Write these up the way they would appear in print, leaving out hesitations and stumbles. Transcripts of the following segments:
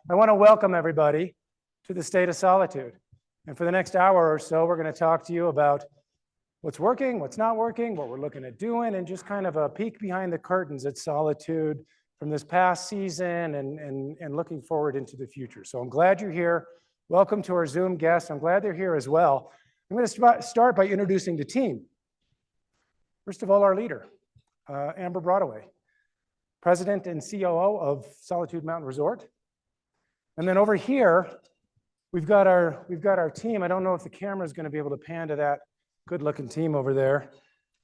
I want to welcome everybody to the state of Solitude. And for the next hour or so, we're going to talk to you about what's working, what's not working, what we're looking at doing, and just kind of a peek behind the curtains at Solitude from this past season and looking forward into the future. So I'm glad you're here. Welcome to our Zoom guests. I'm glad they're here as well. I'm going to start by introducing the team. First of all, our leader, Amber Broadway, President and COO of Solitude Mountain Resort. And then over here, we've got our team. I don't know if the camera is going to be able to pan to that good-looking team over there.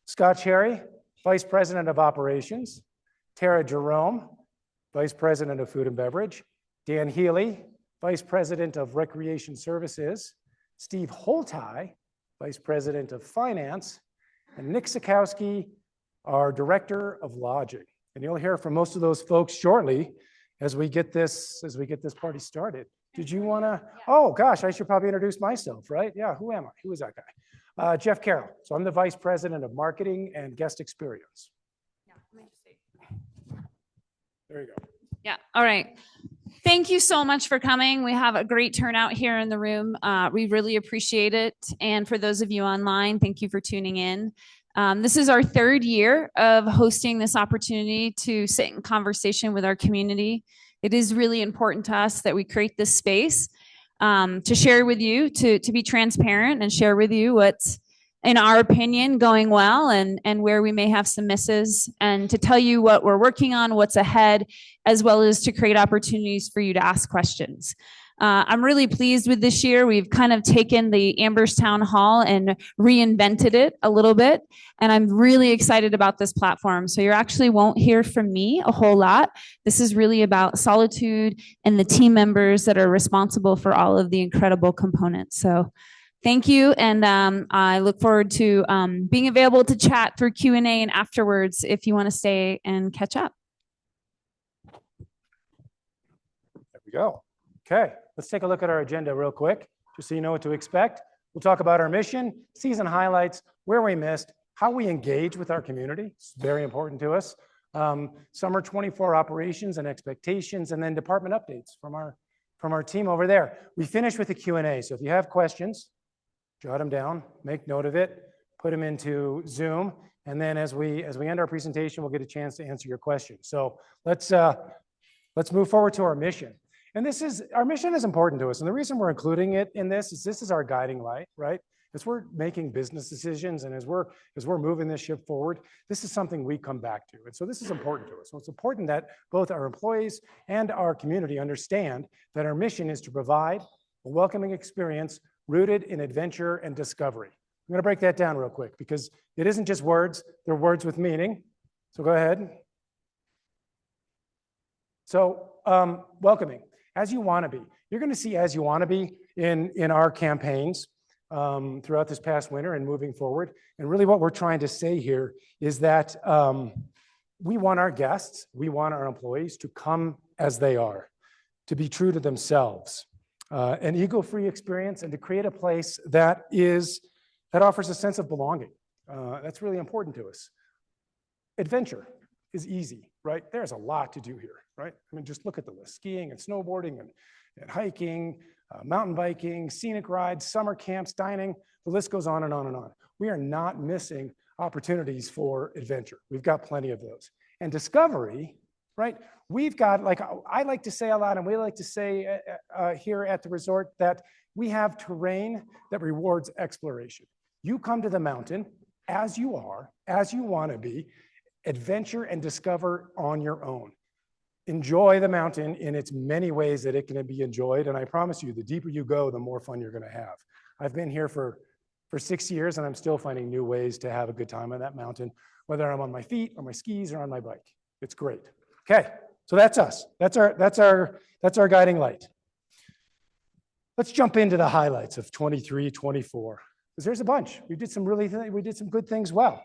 Scott Cherry, Vice President of Operations. Tara Jerome, Vice President of Food and Beverage. Dan Healy, Vice President of Recreation Services. Steve Holtai, Vice President of Finance. And Nick Sikowski, our Director of Lodging. And you'll hear from most of those folks shortly as we get this party started. Did you want to? Oh gosh, I should probably introduce myself, right? Yeah, who am I? Who is that guy? Jeff Carroll. So I'm the Vice President of Marketing and Guest Experience. Yeah, let me see. There you go. Yeah, all right. Thank you so much for coming. We have a great turnout here in the room. We really appreciate it. And for those of you online, thank you for tuning in. This is our third year of hosting this opportunity to sit in conversation with our community. It is really important to us that we create this space to share with you, to be transparent and share with you what's, in our opinion, going well and where we may have some misses, and to tell you what we're working on, what's ahead, as well as to create opportunities for you to ask questions. I'm really pleased with this year. We've kind of taken the Amber's Town Hall and reinvented it a little bit, and I'm really excited about this platform. So you actually won't hear from me a whole lot. This is really about Solitude and the team members that are responsible for all of the incredible components. So thank you, and I look forward to being available to chat through Q&A and afterwards if you want to stay and catch up. There we go. Okay, let's take a look at our agenda real quick, just so you know what to expect. We'll talk about our mission, season highlights, where we missed, how we engage with our community. It's very important to us. Summer 24 operations and expectations, and then department updates from our team over there. We finish with a Q&A, so if you have questions, jot them down, make note of it, put them into Zoom, and then as we end our presentation, we'll get a chance to answer your questions. So let's move forward to our mission. And our mission is important to us. And the reason we're including it in this is our guiding light, right? As we're making business decisions and as we're moving this ship forward, this is something we come back to. And so this is important to us. So it's important that both our employees and our community understand that our mission is to provide a welcoming experience rooted in adventure and discovery. I'm going to break that down real quick because it isn't just words, they're words with meaning. So go ahead. So welcoming. As you want to be. You're going to see as you want to be in our campaigns throughout this past winter and moving forward. And really what we're trying to say here is that we want our guests, we want our employees to come as they are, to be true to themselves, an ego-free experience, and to create a place that offers a sense of belonging. That's really important to us. Adventure is easy, right? There's a lot to do here, right? I mean, just look at the list. Skiing and snowboarding and hiking, mountain biking, scenic rides, summer camps, dining, the list goes on and on and on. We are not missing opportunities for adventure. We've got plenty of those. And discovery, right? We've got, like I like to say a lot, and we like to say here at the resort, that we have terrain that rewards exploration. You come to the mountain as you are, as you want to be, adventure and discover on your own. Enjoy the mountain in its many ways that it can be enjoyed. And I promise you, the deeper you go, the more fun you're going to have. I've been here for 6 years and I'm still finding new ways to have a good time on that mountain, whether I'm on my feet or my skis or on my bike. It's great. Okay, so that's us. That's our guiding light. Let's jump into the highlights of 23, 24, because there's a bunch. We did some good things well.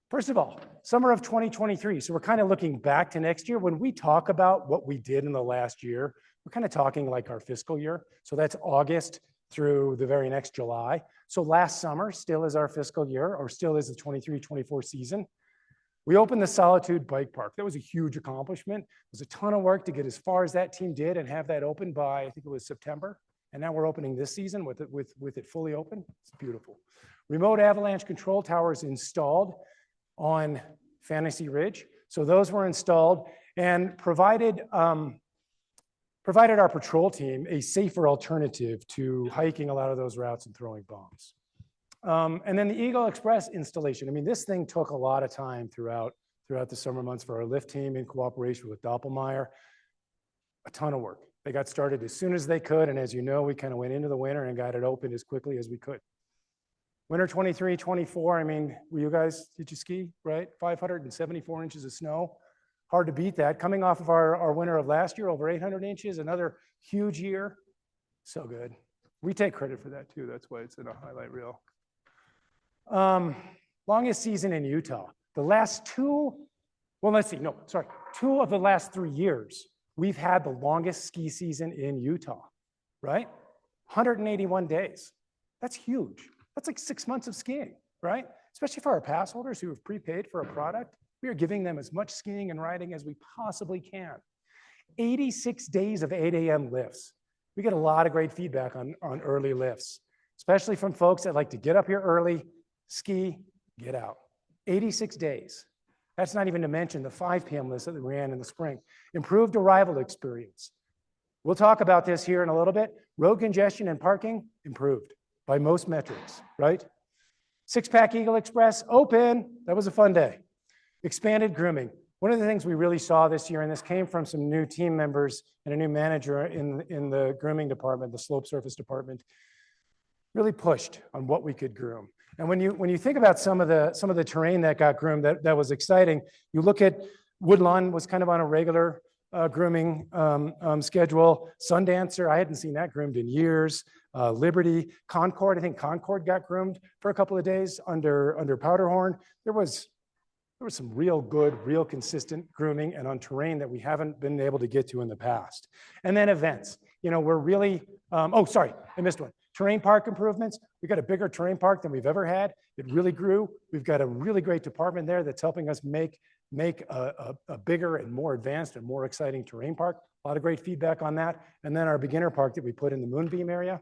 First of all, summer of 2023. So we're kind of looking back to next year. When we talk about what we did in the last year, we're kind of talking like our fiscal year. So that's August through the very next July. So last summer still is our fiscal year, or still is the 23-24 season. We opened the Solitude Bike Park. That was a huge accomplishment. It was a ton of work to get as far as that team did and have that open by, I think it was September. And now we're opening this season with it fully open. It's beautiful. Remote avalanche control towers installed on Fantasy Ridge. So those were installed and provided our patrol team a safer alternative to hiking a lot of those routes and throwing bombs. And then the Eagle Express installation. I mean, this thing took a lot of time throughout the summer months for our lift team in cooperation with Doppelmayr. A ton of work. They got started as soon as they could. And as you know, we kind of went into the winter and got it open as quickly as we could. Winter 23, 24, I mean, did you ski, right? 574 inches of snow. Hard to beat that. Coming off of our winter of last year, over 800 inches, another huge year. So good. We take credit for that too. That's why it's in a highlight reel. Longest season in Utah. The last two of the last 3 years, we've had the longest ski season in Utah, right? 181 days. That's huge. That's like 6 months of skiing, right? Especially for our pass holders who have prepaid for a product. We are giving them as much skiing and riding as we possibly can. 86 days of 8 a.m. lifts. We get a lot of great feedback on early lifts, especially from folks that like to get up here early, ski, get out. 86 days. That's not even to mention the 5 p.m. list that we ran in the spring. Improved arrival experience. We'll talk about this here in a little bit. Road congestion and parking improved by most metrics, right? 6-pack Eagle Express, open. That was a fun day. Expanded grooming. One of the things we really saw this year, and this came from some new team members and a new manager in the grooming department, the slope surface department, really pushed on what we could groom. And when you think about some of the terrain that got groomed that was exciting, you look at Woodlawn was kind of on a regular grooming schedule. Sundancer, I hadn't seen that groomed in years. Liberty, Concord, I think Concord got groomed for a couple of days under Powderhorn. There was some real good, real consistent grooming and on terrain that we haven't been able to get to in the past. And then events. We're really, I missed one. Terrain park improvements. We got a bigger terrain park than we've ever had. It really grew. We've got a really great department there that's helping us make a bigger and more advanced and more exciting terrain park. A lot of great feedback on that. And then our beginner park that we put in the Moonbeam area.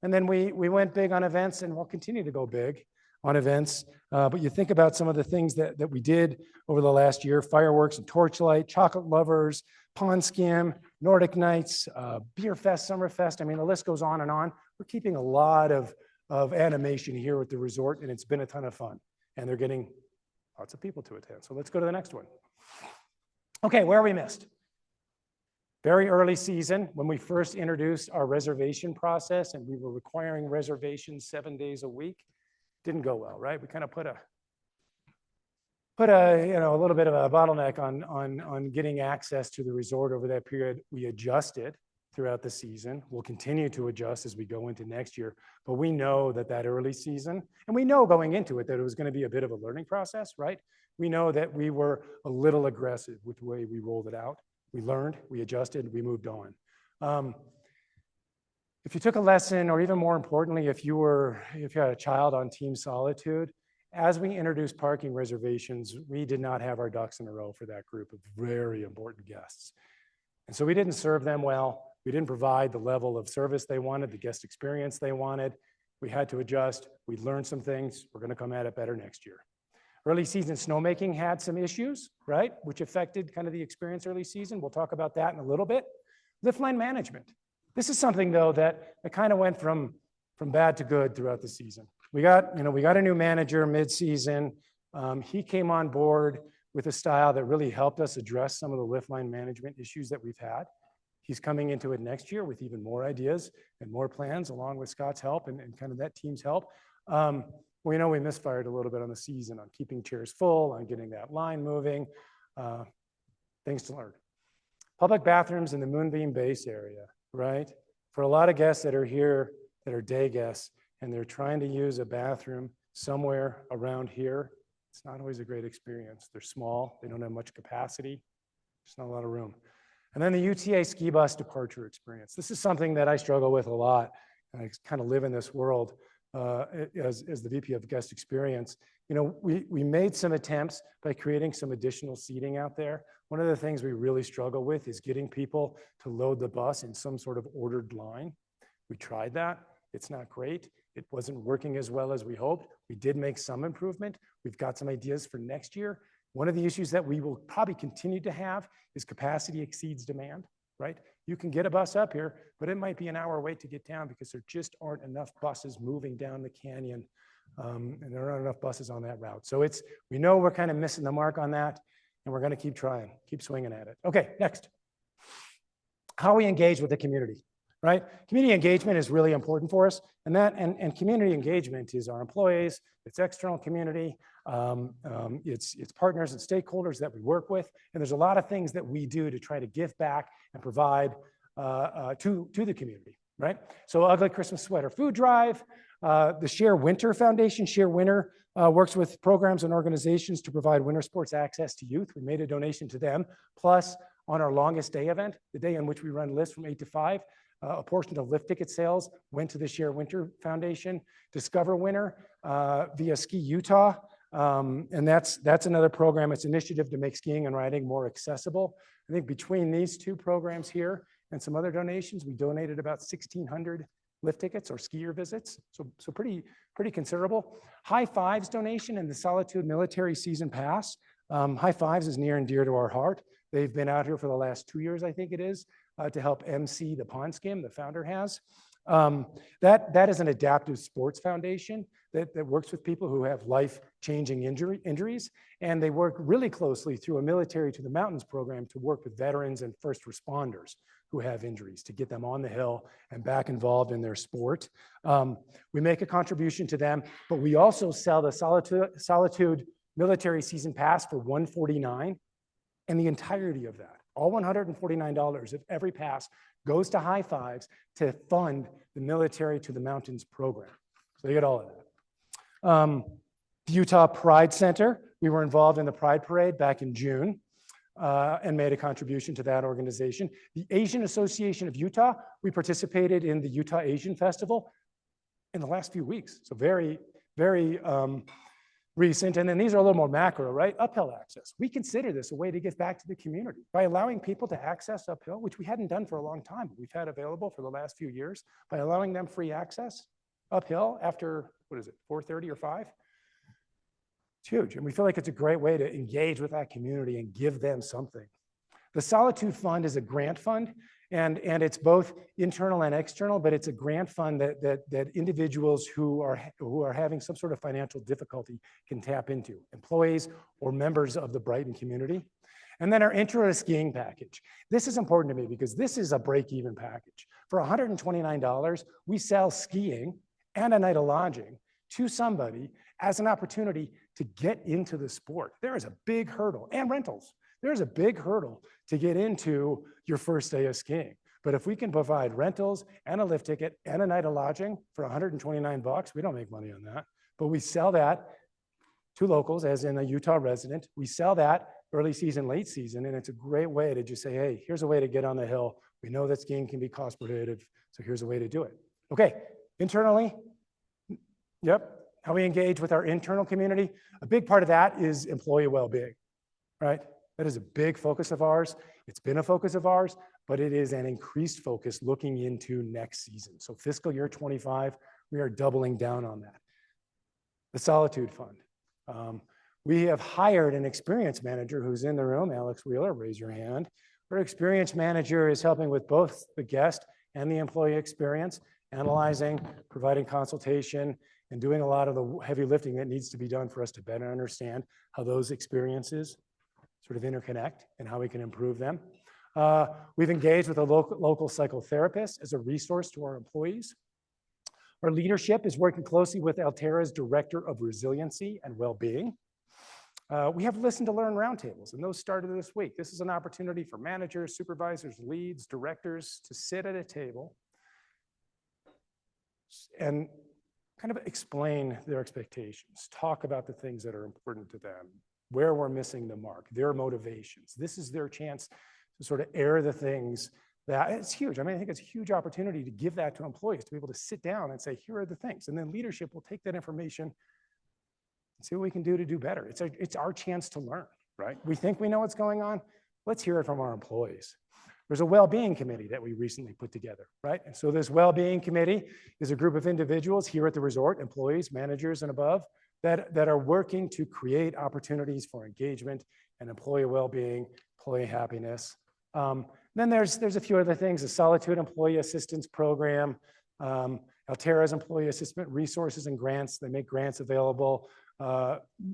And then we went big on events and we'll continue to go big on events. But you think about some of the things that we did over the last year: fireworks and torchlight, chocolate lovers, pond skim, Nordic nights, beer fest, summer fest. I mean, the list goes on and on. We're keeping a lot of animation here at the resort, and it's been a ton of fun. And they're getting lots of people to attend. So let's go to the next one. Okay, where we missed. Very early season, when we first introduced our reservation process, and we were requiring reservations 7 days a week, didn't go well, right? We kind of put a little bit of a bottleneck on getting access to the resort over that period. We adjusted throughout the season. We'll continue to adjust as we go into next year, but we know that early season, and we know going into it that it was going to be a bit of a learning process, right? We know that we were a little aggressive with the way we rolled it out. We learned, we adjusted, we moved on. If you took a lesson, or even more importantly, if you had a child on Team Solitude, as we introduced parking reservations, we did not have our ducks in a row for that group of very important guests. And so we didn't serve them well. We didn't provide the level of service they wanted, the guest experience they wanted. We had to adjust. We learned some things. We're going to come at it better next year. Early season snowmaking had some issues, right? Which affected kind of the experience early season. We'll talk about that in a little bit. Lift line management. This is something though that kind of went from bad to good throughout the season. We got a new manager mid-season. He came on board with a style that really helped us address some of the lift line management issues that we've had. He's coming into it next year with even more ideas and more plans, along with Scott's help and kind of that team's help. We know we misfired a little bit on the season on keeping chairs full, on getting that line moving. Things to learn. Public bathrooms in the Moonbeam base area, right? For a lot of guests that are here, that are day guests, and they're trying to use a bathroom somewhere around here, it's not always a great experience. They're small, they don't have much capacity, there's not a lot of room. And then the UTA ski bus departure experience. This is something that I struggle with a lot. I kind of live in this world as the VP of guest experience. we made some attempts by creating some additional seating out there. One of the things we really struggle with is getting people to load the bus in some sort of ordered line. We tried that. It's not great. It wasn't working as well as we hoped. We did make some improvement. We've got some ideas for next year. One of the issues that we will probably continue to have is capacity exceeds demand, right? You can get a bus up here, but it might be an hour wait to get down because there just aren't enough buses moving down the canyon, and there aren't enough buses on that route. So we know we're kind of missing the mark on that, and we're going to keep trying, keep swinging at it. Okay, next. How we engage with the community, right? Community engagement is really important for us, and community engagement is our employees, it's external community, it's partners and stakeholders that we work with, and there's a lot of things that we do to try to give back and provide to the community, right? So Ugly Christmas Sweater Food Drive, the Share Winter Foundation, Share Winter, works with programs and organizations to provide winter sports access to youth. We made a donation to them. Plus, on our longest day event, the day in which we run lifts from 8 to 5, a portion of lift ticket sales went to the Share Winter Foundation. Discover Winter via Ski Utah, and that's another program. It's an initiative to make skiing and riding more accessible. I think between these two programs here and some other donations, we donated about 1,600 lift tickets or skier visits, so pretty considerable. High Fives donation and the Solitude Military Season Pass. High Fives is near and dear to our heart. They've been out here for the last 2 years, I think it is, to help MC the pond skim, the founder has. That is an adaptive sports foundation that works with people who have life-changing injuries, and they work really closely through a Military to the Mountains program to work with veterans and first responders who have injuries to get them on the hill and back involved in their sport. We make a contribution to them, but we also sell the Solitude Military Season Pass for $149, and the entirety of that, all $149 of every pass, goes to High Fives to fund the Military to the Mountains program. So you get all of that. The Utah Pride Center, we were involved in the Pride Parade back in June and made a contribution to that organization. The Asian Association of Utah, we participated in the Utah Asian Festival in the last few weeks. So very, very recent. And then these are a little more macro, right? Uphill access. We consider this a way to give back to the community by allowing people to access uphill, which we hadn't done for a long time, but we've had available for the last few years, by allowing them free access uphill after, 4:30 or 5? It's huge. And we feel like it's a great way to engage with that community and give them something. The Solitude Fund is a grant fund, and it's both internal and external, but it's a grant fund that individuals who are having some sort of financial difficulty can tap into, employees or members of the Brighton community. And then our Intro to Skiing package. This is important to me because this is a break-even package. For $129, we sell skiing and a night of lodging to somebody as an opportunity to get into the sport. There is a big hurdle, and rentals. There's a big hurdle to get into your first day of skiing. But if we can provide rentals and a lift ticket and a night of lodging for $129, we don't make money on that. But we sell that to locals, as in a Utah resident. We sell that early season, late season, and it's a great way to just say, hey, here's a way to get on the hill. We know that skiing can be cost prohibitive, so here's a way to do it. Okay, internally, yep, how we engage with our internal community. A big part of that is employee well-being, right? That is a big focus of ours. It's been a focus of ours, but it is an increased focus looking into next season. So fiscal year 25, we are doubling down on that. The Solitude Fund. We have hired an experience manager who's in the room, Alex Wheeler, raise your hand. Our experience manager is helping with both the guest and the employee experience, analyzing, providing consultation, and doing a lot of the heavy lifting that needs to be done for us to better understand how those experiences sort of interconnect and how we can improve them. We've engaged with a local psychotherapist as a resource to our employees. Our leadership is working closely with Altera's Director of Resiliency and Wellbeing. We have Listen to Learn roundtables, and those started this week. This is an opportunity for managers, supervisors, leads, directors to sit at a table and kind of explain their expectations, talk about the things that are important to them, where we're missing the mark, their motivations. This is their chance to sort of air the things that, it's huge. I mean, I think it's a huge opportunity to give that to employees, to be able to sit down and say, here are the things. And then leadership will take that information, see what we can do to do better. It's our chance to learn, right? We think we know what's going on. Let's hear it from our employees. There's a well-being committee that we recently put together, right? And so this well-being committee is a group of individuals here at the resort, employees, managers, and above, that are working to create opportunities for engagement and employee well-being, employee happiness. Then there's a few other things, the Solitude Employee Assistance Program, Altera's Employee Assistance Resources and Grants. They make grants available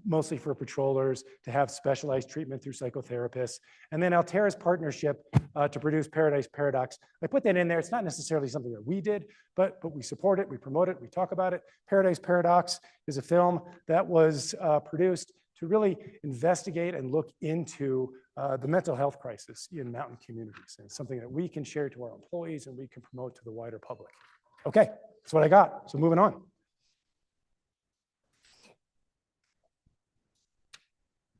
mostly for patrollers to have specialized treatment through psychotherapists. And then Altera's partnership to produce Paradise Paradox. I put that in there. It's not necessarily something that we did, but we support it, we promote it, we talk about it. Paradise Paradox is a film that was produced to really investigate and look into the mental health crisis in mountain communities. And it's something that we can share to our employees and we can promote to the wider public. Okay, that's what I got. So moving on.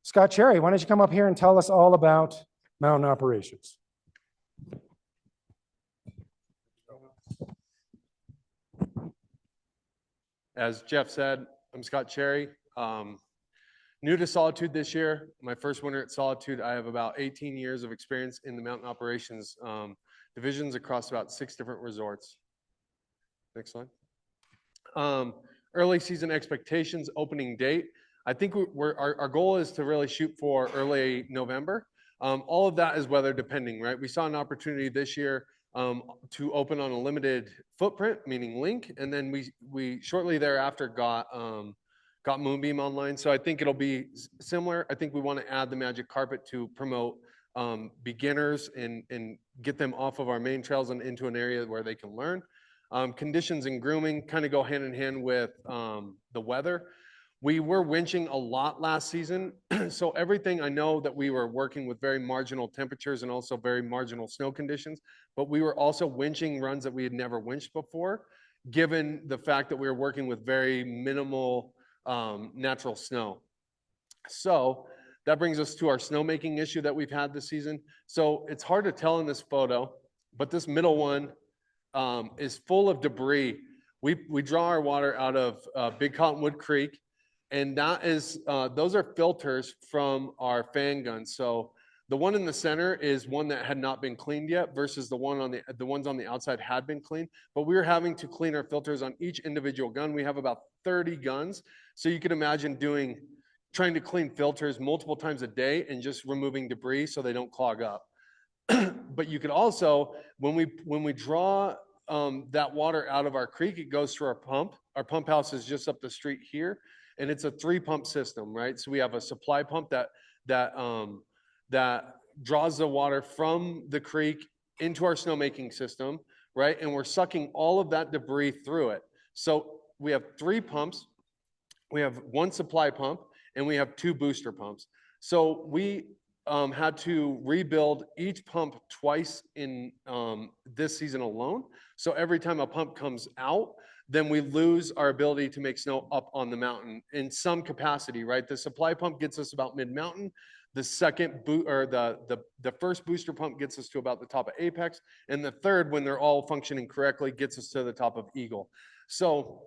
Scott Cherry, why don't you come up here and tell us all about mountain operations? As Jeff said, I'm Scott Cherry. New to Solitude this year, my first winter at Solitude. I have about 18 years of experience in the mountain operations divisions across about 6 different resorts. Next slide. Early season expectations, opening date. I think our goal is to really shoot for early November. All of that is weather depending, right? We saw an opportunity this year to open on a limited footprint, meaning link, and then we shortly thereafter got Moonbeam online. So I think it'll be similar. I think we want to add the magic carpet to promote beginners and get them off of our main trails and into an area where they can learn. Conditions and grooming kind of go hand in hand with the weather. We were winching a lot last season. So everything, I know that we were working with very marginal temperatures and also very marginal snow conditions, but we were also winching runs that we had never winched before, given the fact that we were working with very minimal natural snow. So that brings us to our snowmaking issue that we've had this season. So it's hard to tell in this photo, but this middle one is full of debris. We draw our water out of Big Cottonwood Creek, and that is those are filters from our fan guns. So the one in the center is one that had not been cleaned yet versus the ones on the outside had been cleaned. But we were having to clean our filters on each individual gun. We have about 30 guns. So you can imagine trying to clean filters multiple times a day and just removing debris so they don't clog up. But you could also, when we draw that water out of our creek, it goes through our pump. Our pump house is just up the street here, and it's a 3-pump system, right? So we have a supply pump that draws the water from the creek into our snowmaking system, right? And we're sucking all of that debris through it. So we have 3 pumps, we have 1 supply pump, and we have 2 booster pumps. So we had to rebuild each pump twice in this season alone. So every time a pump comes out, then we lose our ability to make snow up on the mountain in some capacity, right? The supply pump gets us about mid-mountain. The the first booster pump gets us to about the top of Apex, and the third, when they're all functioning correctly, gets us to the top of Eagle. So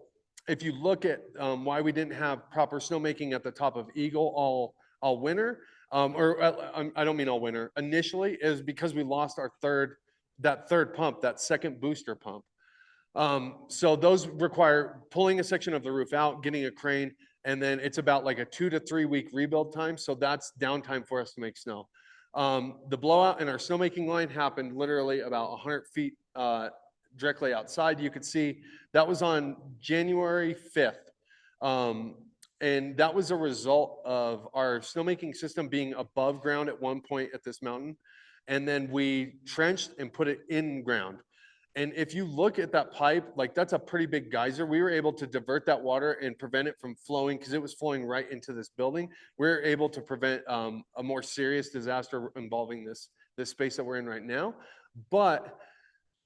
if you look at why we didn't have proper snowmaking at the top of Eagle all winter, I don't mean all winter, initially, is because we lost our third pump, that second booster pump. So those require pulling a section of the roof out, getting a crane, and then it's about like a 2 to 3 week rebuild time. So that's downtime for us to make snow. The blowout in our snowmaking line happened literally about 100 feet directly outside. You could see that was on January 5th. And that was a result of our snowmaking system being above ground at one point at this mountain. And then we trenched and put it in ground. And if you look at that pipe, like that's a pretty big geyser. We were able to divert that water and prevent it from flowing because it was flowing right into this building. We were able to prevent a more serious disaster involving this space that we're in right now. But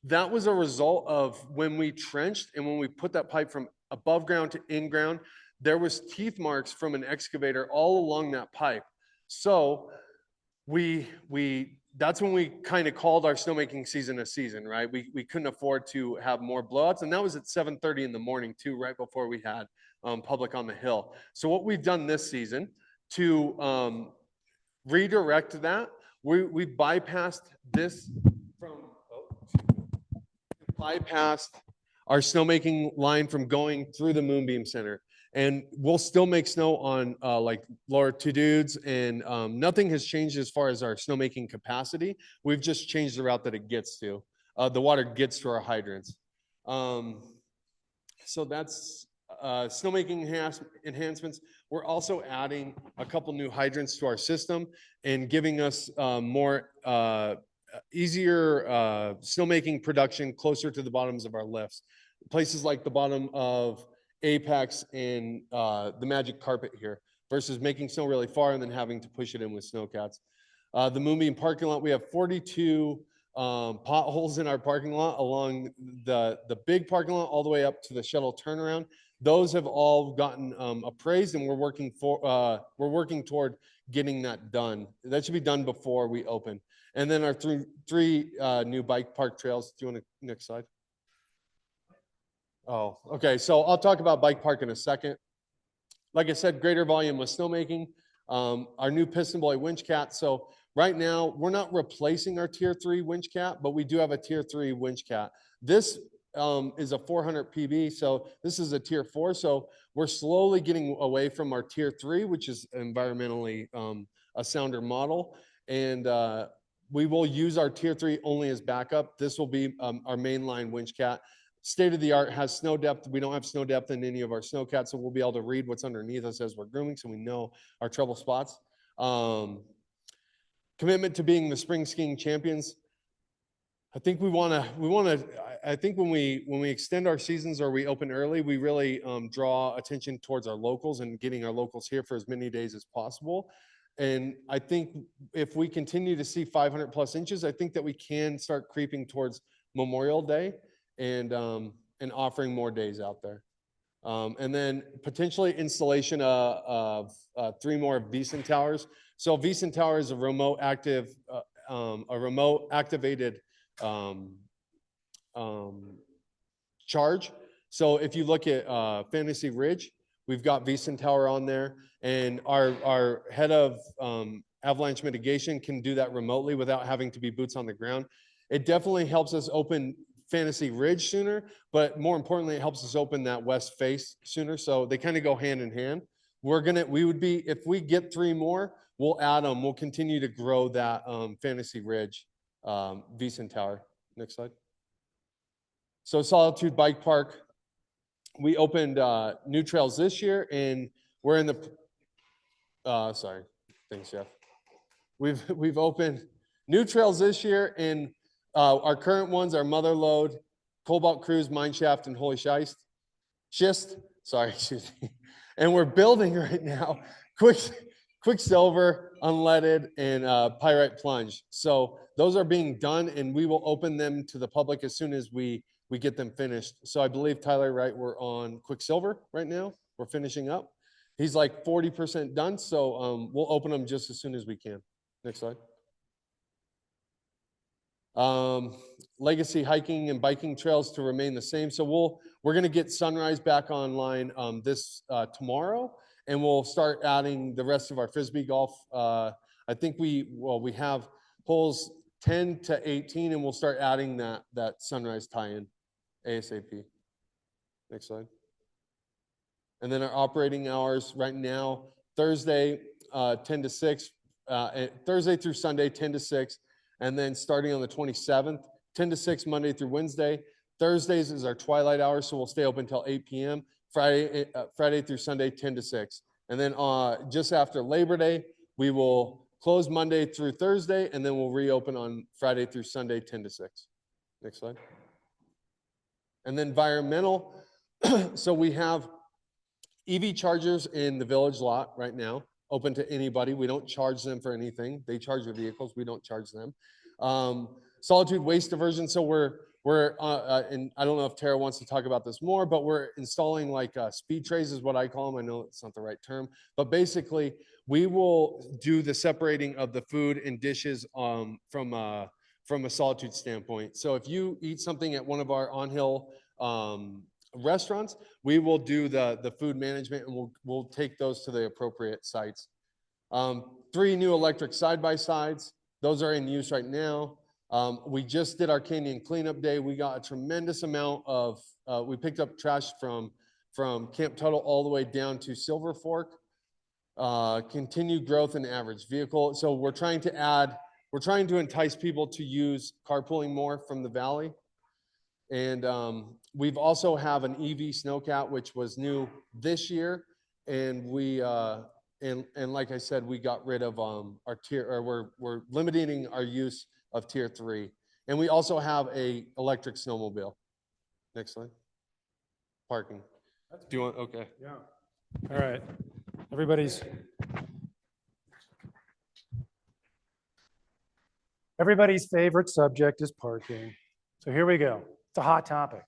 that was a result of when we trenched and when we put that pipe from above ground to in ground, there was teeth marks from an excavator all along that pipe. So that's when we kind of called our snowmaking season a season, right? We couldn't afford to have more blowouts, and that was at 7:30 in the morning too, right before we had public on the hill. So what we've done this season to redirect that, we bypassed this from, bypassed our snowmaking line from going through the Moonbeam Center. And we'll still make snow on like Solitudes, and nothing has changed as far as our snowmaking capacity. We've just changed the route that it gets to. The water gets to our hydrants. So that's snowmaking enhancements. We're also adding a couple new hydrants to our system and giving us more easier snowmaking production closer to the bottoms of our lifts. Places like the bottom of Apex and the Magic Carpet here, versus making snow really far and then having to push it in with snowcats. The Moonbeam parking lot, we have 42 potholes in our parking lot along the big parking lot all the way up to the shuttle turnaround. Those have all gotten appraised, and we're working toward getting that done. That should be done before we open. And then our three new bike park trails. Do you want to next slide? Oh, okay. So I'll talk about bike park in a second. Like I said, greater volume of snowmaking. Our new piston boy winch cat. So right now we're not replacing our tier 3 winch cat, but we do have a tier 3 winch cat. This is a 400 PB. So this is a tier 4. So we're slowly getting away from our tier 3, which is environmentally a sounder model. And we will use our tier 3 only as backup. This will be our mainline winch cat. State of the art, has snow depth. We don't have snow depth in any of our snowcats, so we'll be able to read what's underneath us as we're grooming, so we know our trouble spots. Commitment to being the spring skiing champions. I think I think when we extend our seasons or we open early, we really draw attention towards our locals and getting our locals here for as many days as possible. And I think if we continue to see 500 plus inches, I think that we can start creeping towards Memorial Day and offering more days out there. And then potentially installation of 3 more VESON towers. So VESON tower is a remote activated charge. So if you look at Fantasy Ridge, we've got VESON tower on there, and our head of avalanche mitigation can do that remotely without having to be boots on the ground. It definitely helps us open Fantasy Ridge sooner, but more importantly, it helps us open that west face sooner. So they kind of go hand in hand. If we get 3 more, we'll add them. We'll continue to grow that Fantasy Ridge VESON tower. Next slide. So Solitude Bike Park, we opened new trails this year, and we're in the, sorry, thanks, Jeff. We've opened new trails this year, and our current ones are Motherlode, Cobalt Cruise, Mineshaft, and Holy Schist. Sorry, excuse me. And we're building right now Quicksilver, Unleaded, and Pyrite Plunge. So those are being done, and we will open them to the public as soon as we get them finished. So I believe Tyler, right, we're on Quicksilver right now. We're finishing up. He's like 40% done, so we'll open them just as soon as we can. Next slide. Legacy hiking and biking trails to remain the same. So we're going to get Sunrise back online tomorrow, and we'll start adding the rest of our Frisbee golf. I think we have holes 10 to 18, and we'll start adding that Sunrise tie-in ASAP. Next slide. And then our operating hours right now, Thursday 10 to 6, Thursday through Sunday 10 to 6. And then starting on the 27th, 10 to 6, Monday through Wednesday. Thursdays is our twilight hour, so we'll stay open until 8 p.m. Friday through Sunday, 10 to 6. And then just after Labor Day, we will close Monday through Thursday, and then we'll reopen on Friday through Sunday, 10 to 6. Next slide. And then environmental. So we have EV chargers in the village lot right now, open to anybody. We don't charge them for anything. They charge their vehicles. We don't charge them. Solitude waste diversion. So we're and I don't know if Tara wants to talk about this more, but we're installing like speed trays is what I call them. I know it's not the right term, but basically we will do the separating of the food and dishes from a Solitude standpoint. So if you eat something at one of our on-hill restaurants, we will do the food management, and we'll take those to the appropriate sites. 3 new electric side-by-sides. Those are in use right now. We just did our canyon cleanup day. We got a tremendous amount of, we picked up trash from Camp Tuttle all the way down to Silver Fork. Continued growth in average vehicle. So we're trying to entice people to use carpooling more from the valley. And we've also have an EV snowcat, which was new this year. And we, and like I said, we got rid of our tier, or we're limiting our use of tier 3. And we also have a electric snowmobile. Next slide. Parking. Do you want, okay. Yeah. All right. Everybody's favorite subject is parking. So here we go. It's a hot topic.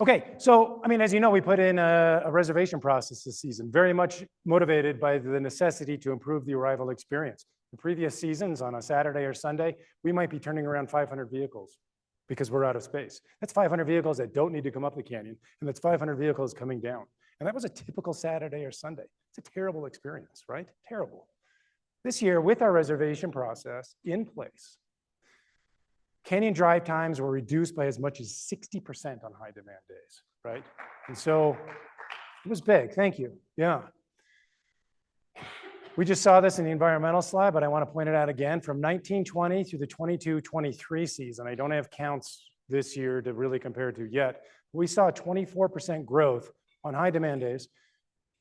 Okay, so I mean, as you know, we put in a reservation process this season, very much motivated by the necessity to improve the arrival experience. The previous seasons, on a Saturday or Sunday, we might be turning around 500 vehicles because we're out of space. That's 500 vehicles that don't need to come up the canyon, and that's 500 vehicles coming down. And that was a typical Saturday or Sunday. It's a terrible experience, right? Terrible. This year, with our reservation process in place, canyon drive times were reduced by as much as 60% on high demand days, right? And so it was big, thank you, yeah. We just saw this in the environmental slide, but I want to point it out again. From 1920 through the 22-23 season, I don't have counts this year to really compare to yet, we saw a 24% growth on high demand days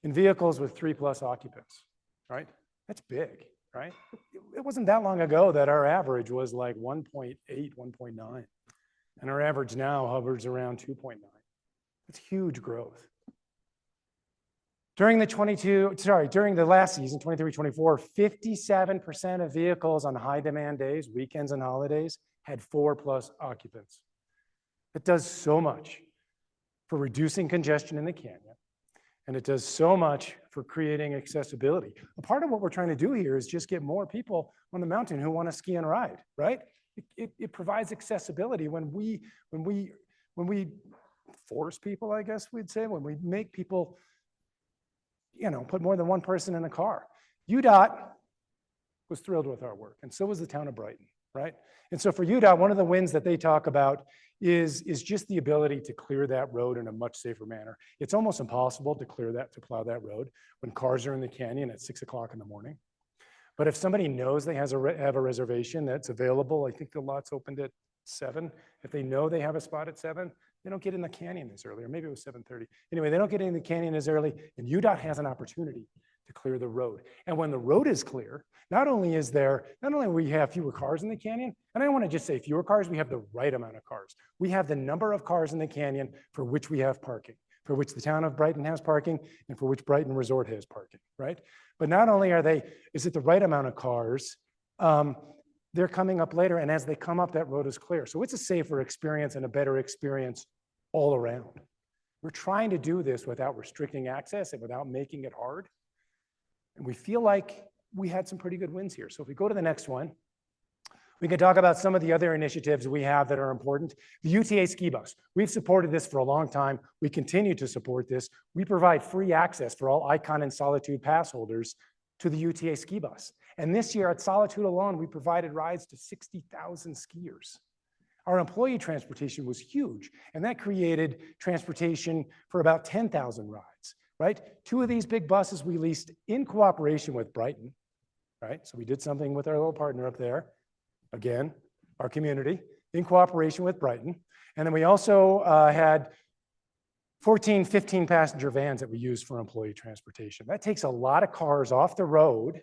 in vehicles with 3+ occupants, right? That's big, right? It wasn't that long ago that our average was like 1.8, 1.9. And our average now hovers around 2.9. That's huge growth. During the last season, 23-24, 57% of vehicles on high demand days, weekends and holidays, had 4+ occupants. It does so much for reducing congestion in the canyon, and it does so much for creating accessibility. A part of what we're trying to do here is just get more people on the mountain who want to ski and ride, right? It provides accessibility when we force people, I guess we'd say, when we make people, you know, put more than one person in a car. UDOT was thrilled with our work, and so was the town of Brighton, right? And so for UDOT, one of the wins that they talk about is just the ability to clear that road in a much safer manner. It's almost impossible to plow that road when cars are in the canyon at 6 o'clock in the morning. But if somebody knows they have a reservation that's available, I think the lot's opened at 7. If they know they have a spot at 7, they don't get in the canyon as early, or maybe it was 7:30. Anyway, they don't get in the canyon as early, and UDOT has an opportunity to clear the road. And when the road is clear, not only we have fewer cars in the canyon, and I don't want to just say fewer cars, we have the right amount of cars. We have the number of cars in the canyon for which we have parking, for which the town of Brighton has parking, and for which Brighton Resort has parking, right? But not only is it the right amount of cars, they're coming up later, and as they come up, that road is clear. So it's a safer experience and a better experience all around. We're trying to do this without restricting access and without making it hard. And we feel like we had some pretty good wins here. So if we go to the next one, we can talk about some of the other initiatives we have that are important. The UTA ski bus. We've supported this for a long time. We continue to support this. We provide free access for all Icon and Solitude pass holders to the UTA ski bus. And this year at Solitude alone, we provided rides to 60,000 skiers. Our employee transportation was huge, and that created transportation for about 10,000 rides, right? 2 of these big buses we leased in cooperation with Brighton, right? So we did something with our little partner up there. Again, our community, in cooperation with Brighton. And then we also had 14, 15 passenger vans that we used for employee transportation. That takes a lot of cars off the road,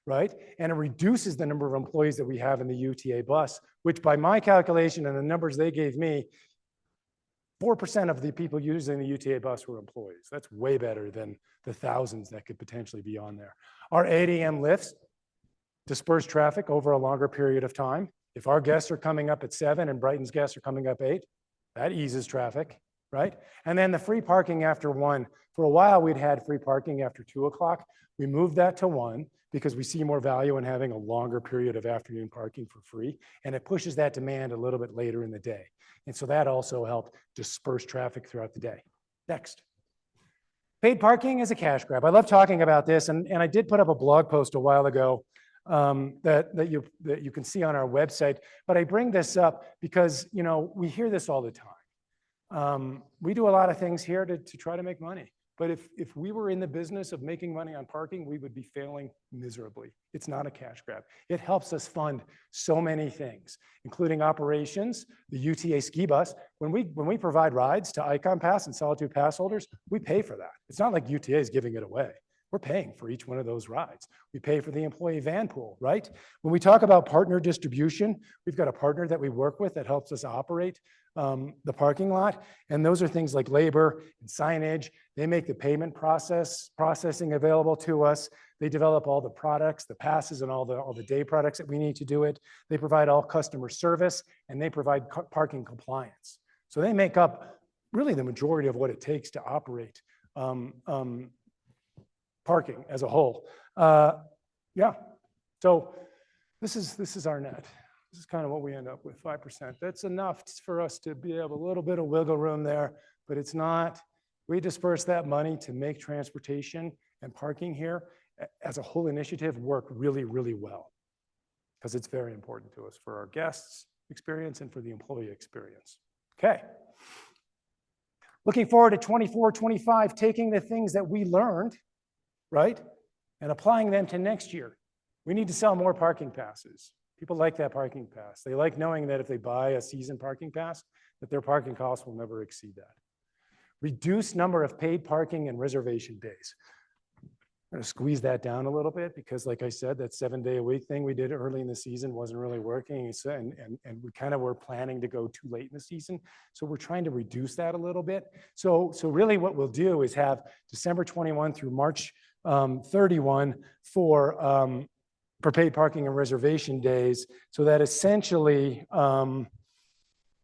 right? And it reduces the number of employees that we have in the UTA bus, which by my calculation and the numbers they gave me, 4% of the people using the UTA bus were employees. That's way better than the thousands that could potentially be on there. Our 8 a.m. lifts disperse traffic over a longer period of time. If our guests are coming up at 7 and Brighton's guests are coming up 8, that eases traffic, right? And then the free parking after 1. For a while, we'd had free parking after 2 o'clock. We moved that to 1. because we see more value in having a longer period of afternoon parking for free, and it pushes that demand a little bit later in the day. And so that also helped disperse traffic throughout the day. Next. Paid parking is a cash grab. I love talking about this, and I did put up a blog post a while ago that you can see on our website, but I bring this up because, you know, we hear this all the time. We do a lot of things here to try to make money. But if we were in the business of making money on parking, we would be failing miserably. It's not a cash grab. It helps us fund so many things, including operations, the UTA ski bus. When we provide rides to Icon Pass and Solitude Pass holders, we pay for that. It's not like UTA is giving it away. We're paying for each one of those rides. We pay for the employee van pool, right? When we talk about partner distribution, we've got a partner that we work with that helps us operate the parking lot. And those are things like labor and signage. They make the payment processing available to us. They develop all the products, the passes, and all the day products that we need to do it. They provide all customer service, and they provide parking compliance. So they make up really the majority of what it takes to operate parking as a whole. Yeah, so this is our net. This is kind of what we end up with, 5%. That's enough for us to be able a little bit of wiggle room there, but it's not. We disperse that money to make transportation and parking here as a whole initiative work really, really well, because it's very important to us for our guests' experience and for the employee experience. Okay. Looking forward to 24, 25, taking the things that we learned, right, and applying them to next year. We need to sell more parking passes. People like that parking pass. They like knowing that if they buy a season parking pass, that their parking costs will never exceed that. Reduce number of paid parking and reservation days. I'm going to squeeze that down a little bit because, like I said, that 7-day-a-week thing we did early in the season wasn't really working, and we kind of were planning to go too late in the season. So we're trying to reduce that a little bit. So really what we'll do is have December 21 through March 31 for paid parking and reservation days. So that essentially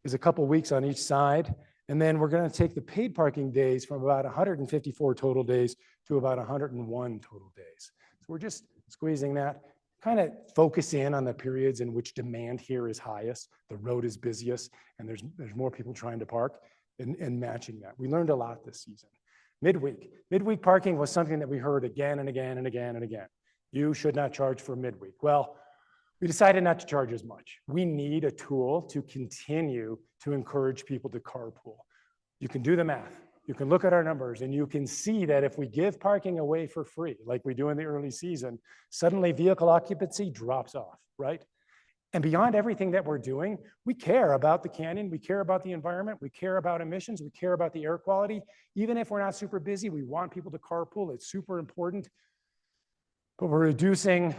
is a couple weeks on each side. And then we're going to take the paid parking days from about 154 total days to about 101 total days. So we're just squeezing that, kind of focus in on the periods in which demand here is highest, the road is busiest, and there's more people trying to park, and matching that. We learned a lot this season. Midweek parking was something that we heard again and again and again and again. You should not charge for midweek. Well, we decided not to charge as much. We need a tool to continue to encourage people to carpool. You can do the math. You can look at our numbers and you can see that if we give parking away for free, like we do in the early season, suddenly vehicle occupancy drops off, right? And beyond everything that we're doing, we care about the canyon, we care about the environment, we care about emissions, we care about the air quality. Even if we're not super busy, we want people to carpool. It's super important. But we're reducing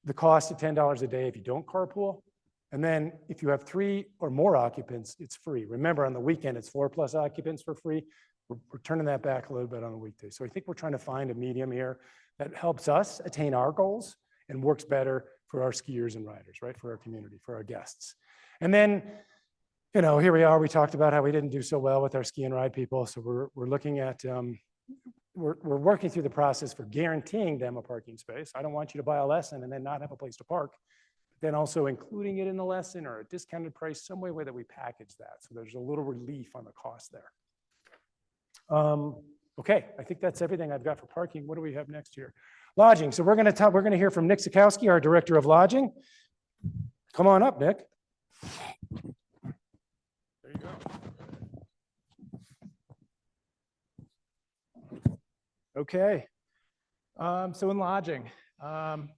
the cost to $10 a day if you don't carpool. And then if you have 3 or more occupants, it's free. Remember, on the weekend, it's 4+ occupants for free. We're turning that back a little bit on the weekday. So I think we're trying to find a medium here that helps us attain our goals and works better for our skiers and riders, right? For our community, for our guests. And then, you know, here we are. We talked about how we didn't do so well with our ski and ride people. So we're looking at, we're working through the process for guaranteeing them a parking space. I don't want you to buy a lesson and then not have a place to park. But then also including it in the lesson or a discounted price, some way that we package that. So there's a little relief on the cost there. Okay, I think that's everything I've got for parking. What do we have next here? Lodging. So we're going to hear from Nick Sikowski, our director of lodging. Come on up, Nick. There you go. Okay. So in lodging, we can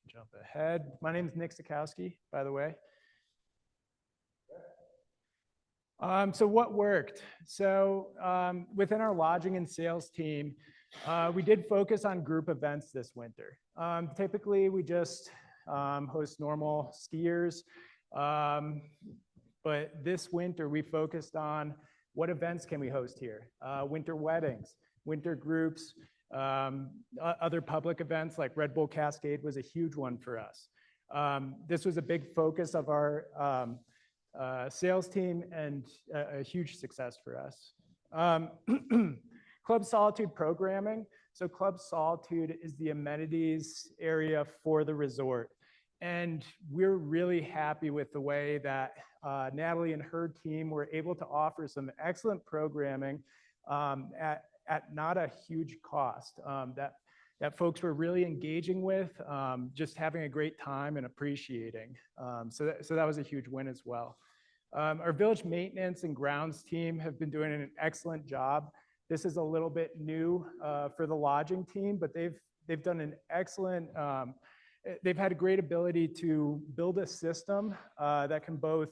jump ahead. My name is Nick Sikowski, by the way. So what worked? So within our lodging and sales team, we did focus on group events this winter. Typically, we just host normal skiers, but this winter we focused on what events can we host here? Winter weddings, winter groups, other public events like Red Bull Cascade was a huge one for us. This was a big focus of our sales team and a huge success for us. Club Solitude programming. So Club Solitude is the amenities area for the resort. And we're really happy with the way that Natalie and her team were able to offer some excellent programming at not a huge cost that folks were really engaging with, just having a great time and appreciating. So that was a huge win as well. Our village maintenance and grounds team have been doing an excellent job. This is a little bit new for the lodging team, but they've done an excellent, they've had a great ability to build a system that can both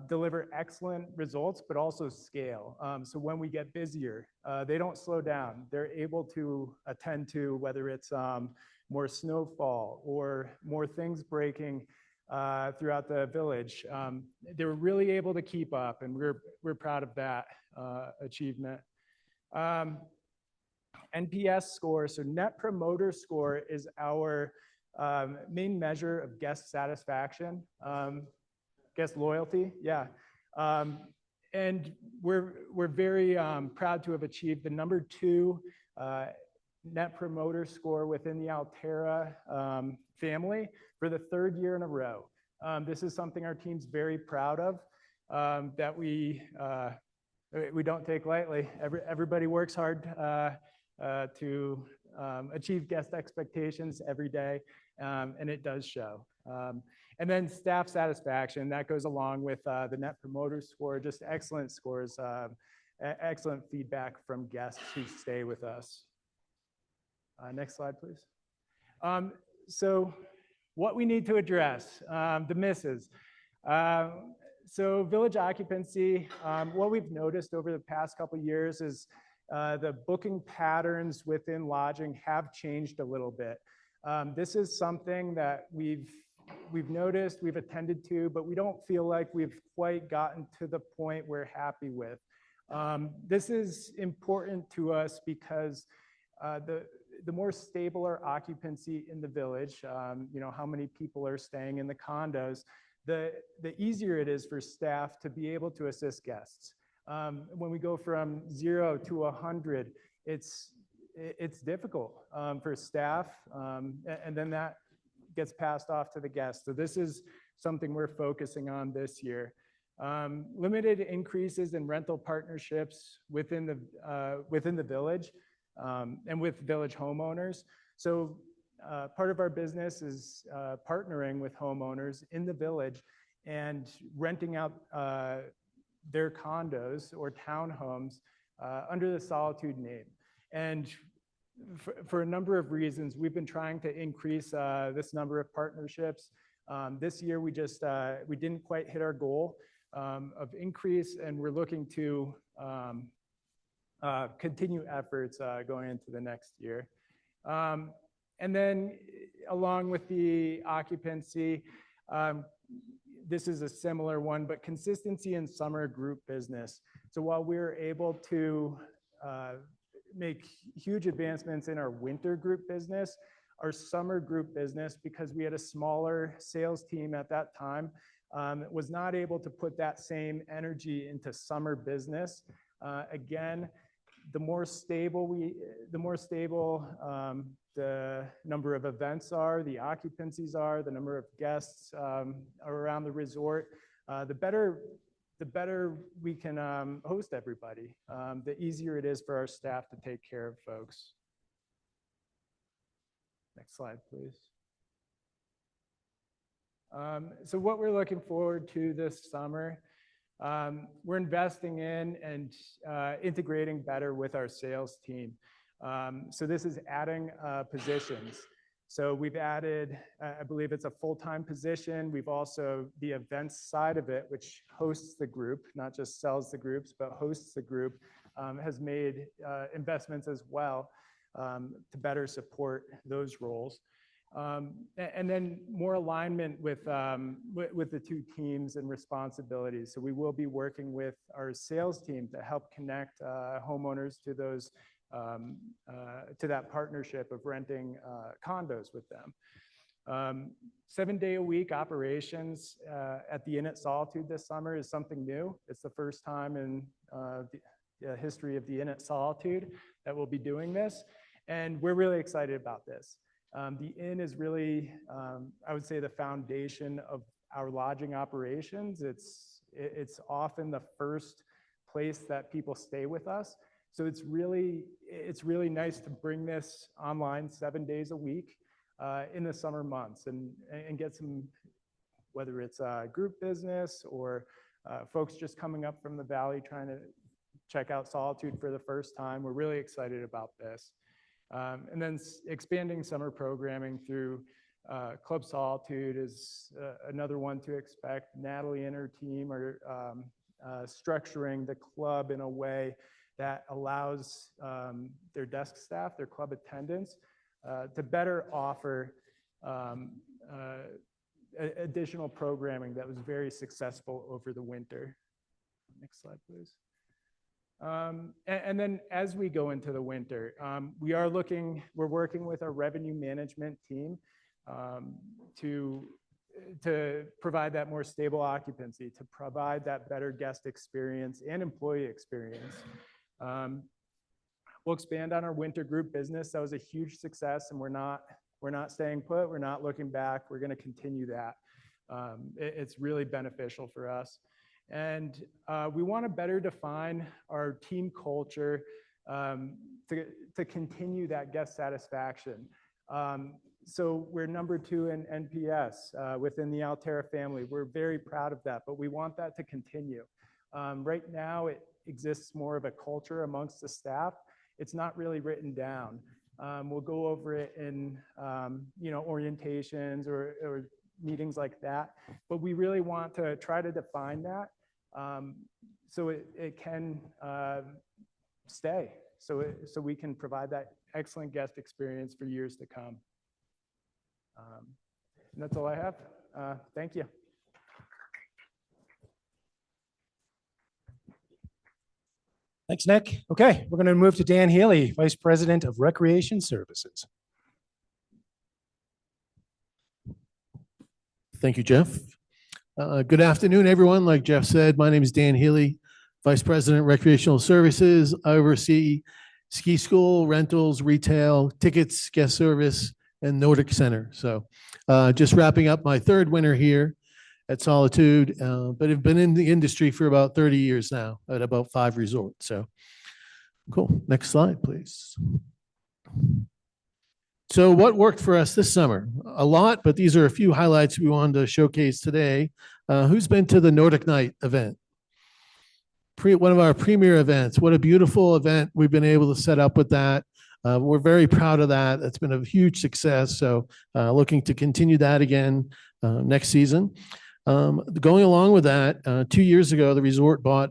deliver excellent results, but also scale. So when we get busier, they don't slow down. They're able to attend to whether it's more snowfall or more things breaking throughout the village. They were really able to keep up, and we're proud of that achievement. NPS score, so Net Promoter Score, is our main measure of guest satisfaction, guest loyalty, yeah. And we're very proud to have achieved the #2 Net Promoter Score within the Altera family for the 3rd year in a row. This is something our team's very proud of, that we don't take lightly. Everybody works hard to achieve guest expectations every day, and it does show. And then staff satisfaction, that goes along with the Net Promoter Score, just excellent scores, excellent feedback from guests who stay with us. Next slide, please. So what we need to address, the misses. So village occupancy, what we've noticed over the past couple of years is the booking patterns within lodging have changed a little bit. This is something that we've noticed, we've attended to, but we don't feel like we've quite gotten to the point we're happy with. This is important to us because the more stable our occupancy in the village, how many people are staying in the condos, the easier it is for staff to be able to assist guests. When we go from 0 to 100, it's difficult for staff, and then that gets passed off to the guests. So this is something we're focusing on this year. Limited increases in rental partnerships within the village and with village homeowners. So part of our business is partnering with homeowners in the village and renting out their condos or townhomes under the Solitude name. And for a number of reasons, we've been trying to increase this number of partnerships. This year, we didn't quite hit our goal of increase, and we're looking to continue efforts going into the next year. And then along with the occupancy, this is a similar one, but consistency in summer group business. So while we're able to make huge advancements in our winter group business, our summer group business, because we had a smaller sales team at that time, was not able to put that same energy into summer business. Again, the more stable the number of events are, the occupancies are, the number of guests are around the resort, the better we can host everybody, the easier it is for our staff to take care of folks. Next slide, please. So what we're looking forward to this summer, we're investing in and integrating better with our sales team. So this is adding positions. So we've added, I believe it's a full-time position. We've also, the events side of it, which hosts the group, not just sells the groups, but hosts the group, has made investments as well to better support those roles. And then more alignment with the two teams and responsibilities. So we will be working with our sales team to help connect homeowners to those to that partnership of renting condos with them. 7-day-a-week operations at the Inn at Solitude this summer is something new. It's the first time in the history of the Inn at Solitude that we'll be doing this. And we're really excited about this. The inn is really, I would say, the foundation of our lodging operations. It's often the first place that people stay with us. So it's really nice to bring this online 7 days a week in the summer months and get some, whether it's group business or folks just coming up from the valley trying to check out Solitude for the first time. We're really excited about this. And then expanding summer programming through Club Solitude is another one to expect. Natalie and her team are structuring the club in a way that allows their desk staff, their club attendants, to better offer additional programming that was very successful over the winter. Next slide, please. And then as we go into the winter, we're working with our revenue management team to provide that more stable occupancy, to provide that better guest experience and employee experience. We'll expand on our winter group business. That was a huge success, and we're not staying put. We're not looking back. We're going to continue that. It's really beneficial for us. And we want to better define our team culture to continue that guest satisfaction. So we're number 2 in NPS within the Altera family. We're very proud of that, but we want that to continue. Right now, it exists more of a culture amongst the staff. It's not really written down. We'll go over it in orientations or meetings like that, but we really want to try to define that so it can stay, so we can provide that excellent guest experience for years to come. And that's all I have. Thank you. Thanks, Nick. Okay, we're going to move to Dan Healy, Vice President of Recreation Services. Thank you, Jeff. Good afternoon, everyone. Like Jeff said, my name is Dan Healy, Vice President, Recreational Services. I oversee ski school, rentals, retail, tickets, guest service, and Nordic Center. So just wrapping up my 3rd winter here at Solitude, but have been in the industry for about 30 years now at about 5 resorts. So cool. Next slide, please. So what worked for us this summer? A lot, but these are a few highlights we wanted to showcase today. Who's been to the Nordic Night event? One of our premier events. What a beautiful event we've been able to set up with that. We're very proud of that. It's been a huge success. So looking to continue that again next season. Going along with that, 2 years ago, the resort bought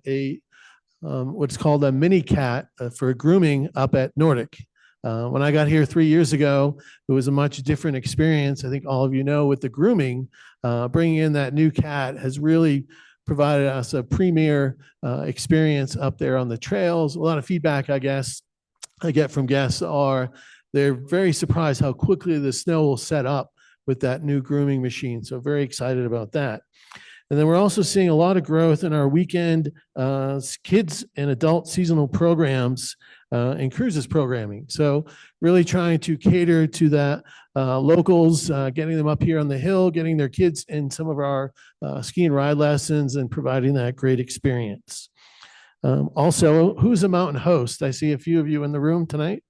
what's called a mini cat for grooming up at Nordic. When I got here 3 years ago, it was a much different experience. I think all of you know with the grooming, bringing in that new cat has really provided us a premier experience up there on the trails. A lot of feedback, I guess, I get from guests they're very surprised how quickly the snow will set up with that new grooming machine. So very excited about that. And then we're also seeing a lot of growth in our weekend kids and adult seasonal programs and cruises programming. So really trying to cater to that locals, getting them up here on the hill, getting their kids in some of our ski and ride lessons and providing that great experience. Also, who's a mountain host? I see a few of you in the room tonight.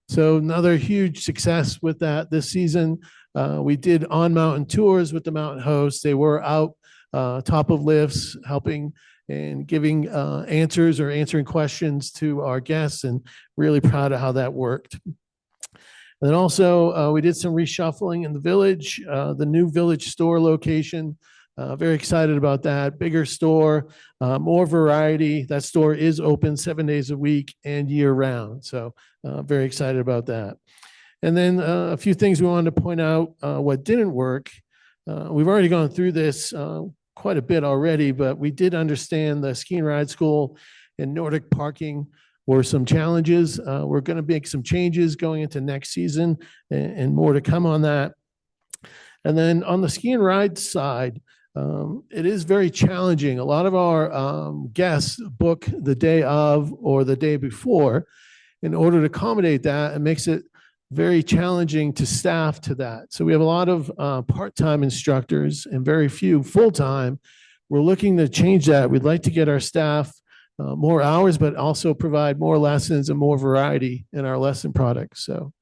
So another huge success with that this season. We did on-mountain tours with the mountain hosts. They were out top of lifts, helping and giving answers or answering questions to our guests, and really proud of how that worked. And then also, we did some reshuffling in the village, the new village store location. Very excited about that. Bigger store, more variety. That store is open 7 days a week and year round. So very excited about that. And then a few things we wanted to point out what didn't work. We've already gone through this quite a bit already, but we did understand the ski and ride school and Nordic parking were some challenges. We're going to make some changes going into next season and more to come on that. And then on the ski and ride side, it is very challenging. A lot of our guests book the day of or the day before, in order to accommodate that, it makes it very challenging to staff to that. So we have a lot of part-time instructors and very few full-time. We're looking to change that. We'd like to get our staff more hours, but also provide more lessons and more variety in our lesson products. So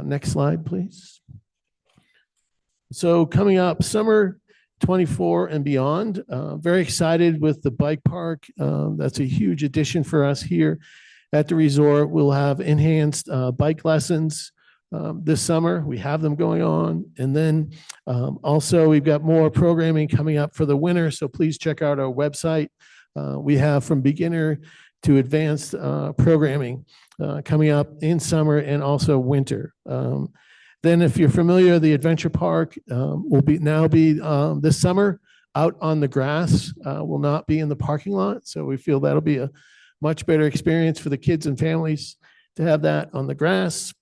next slide, please. So coming up, summer 24 and beyond, very excited with the bike park. That's a huge addition for us here at the resort. We'll have enhanced bike lessons this summer. We have them going on. And then also we've got more programming coming up for the winter. So please check out our website. We have from beginner to advanced programming coming up in summer and also winter. Then if you're familiar, the adventure park will be this summer out on the grass, will not be in the parking lot. So we feel that'll be a much better experience for the kids and families to have that on the grass.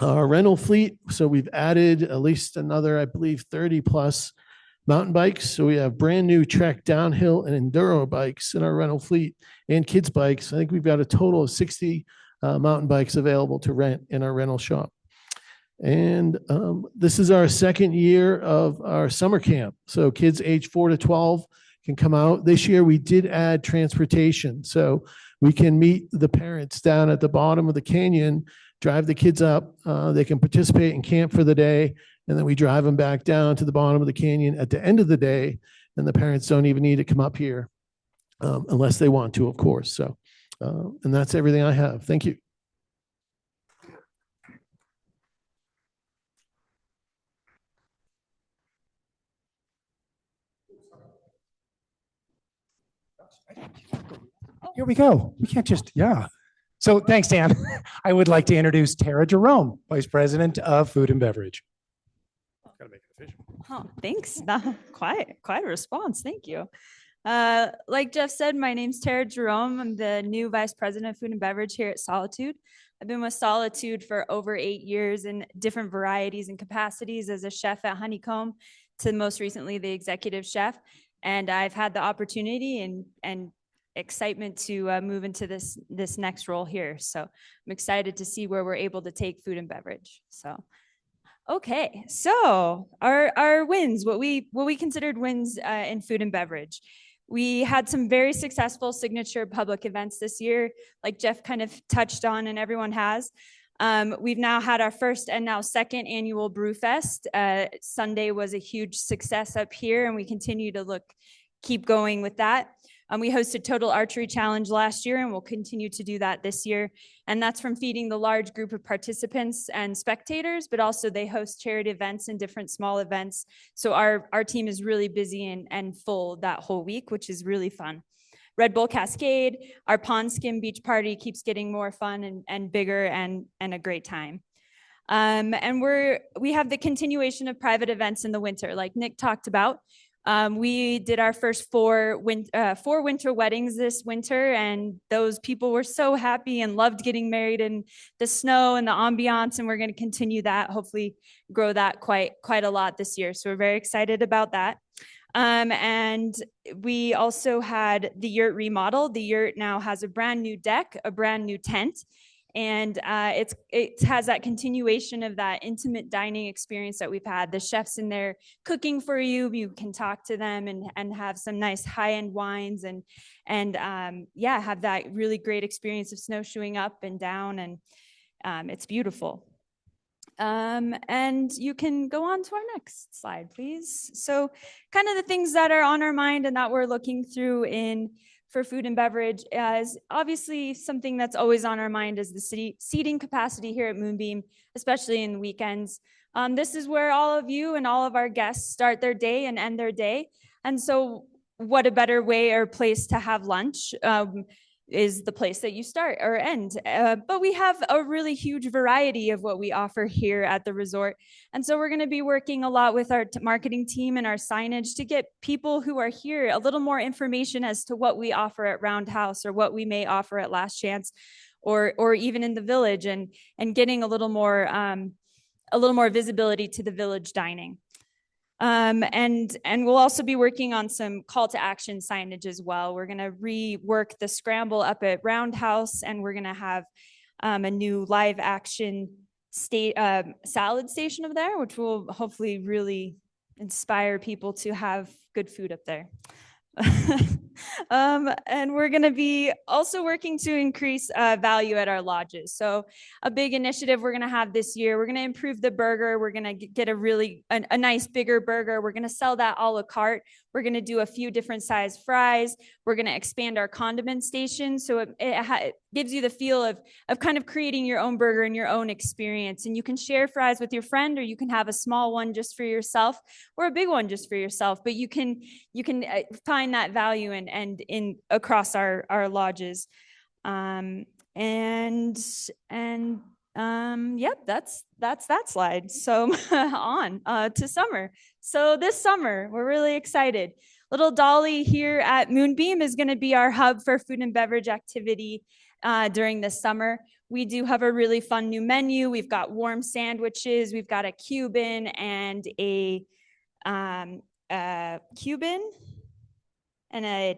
Our rental fleet, so we've added at least another, I believe, 30 plus mountain bikes. So we have brand new Trek downhill and enduro bikes in our rental fleet and kids bikes. I think we've got a total of 60 mountain bikes available to rent in our rental shop. And this is our second year of our summer camp. So kids age 4 to 12 can come out. This year we did add transportation. So we can meet the parents down at the bottom of the canyon, drive the kids up. They can participate in camp for the day. And then we drive them back down to the bottom of the canyon at the end of the day. And the parents don't even need to come up here unless they want to, of course. So, and that's everything I have. Thank you. Here we go. We can't just, yeah. So thanks, Dan. I would like to introduce Tara Jerome, Vice President of Food and Beverage. Gotta make it official. Oh, thanks. Quite a response. Thank you. Like Jeff said, my name's Tara Jerome. I'm the new Vice President of Food and Beverage here at Solitude. I've been with Solitude for over 8 years in different varieties and capacities as a chef at Honeycomb to most recently the executive chef. And I've had the opportunity and excitement to move into this next role here. So I'm excited to see where we're able to take food and beverage. So, okay, so our wins, what we considered wins in food and beverage. We had some very successful signature public events this year, like Jeff kind of touched on, and everyone has. We've now had our first and now second annual Brewfest. Sunday was a huge success up here, and we continue to keep going with that. We hosted Total Archery Challenge last year, and we'll continue to do that this year. And that's from feeding the large group of participants and spectators, but also they host charity events and different small events. So our team is really busy and full that whole week, which is really fun. Red Bull Cascade, our pond skim beach party keeps getting more fun and bigger and a great time. And we have the continuation of private events in the winter, like Nick talked about. We did our first four winter weddings this winter, and those people were so happy and loved getting married in the snow and the ambiance, and we're going to continue that, hopefully grow that quite a lot this year. So we're very excited about that. And we also had the yurt remodel. The yurt now has a brand new deck, a brand new tent, and it has that continuation of that intimate dining experience that we've had. The chefs in there cooking for you. You can talk to them and have some nice high-end wines and have that really great experience of snowshoeing up and down, and it's beautiful. And you can go on to our next slide, please. So kind of the things that are on our mind and that we're looking through for food and beverage is obviously something that's always on our mind is the seating capacity here at Moonbeam, especially in the weekends. This is where all of you and all of our guests start their day and end their day. And so what a better way or place to have lunch is the place that you start or end. But we have a really huge variety of what we offer here at the resort. And so we're going to be working a lot with our marketing team and our signage to get people who are here a little more information as to what we offer at Roundhouse or what we may offer at Last Chance or even in the village, and getting a little more visibility to the village dining. And we'll also be working on some call to action signage as well. We're going to rework the scramble up at Roundhouse, and we're going to have a new live action salad station over there, which will hopefully really inspire people to have good food up there. And we're going to be also working to increase value at our lodges. So a big initiative we're going to have this year, we're going to improve the burger. We're going to get a nice bigger burger. We're going to sell that a la carte. We're going to do a few different size fries. We're going to expand our condiment station. So it gives you the feel of kind of creating your own burger and your own experience. And you can share fries with your friend, or you can have a small one just for yourself, or a big one just for yourself. But you can find that value and in across our lodges. Yep, that's that slide. So on to summer. So this summer, we're really excited. Little Dolly here at Moonbeam is going to be our hub for food and beverage activity during this summer. We do have a really fun new menu. We've got warm sandwiches. We've got a Cuban and a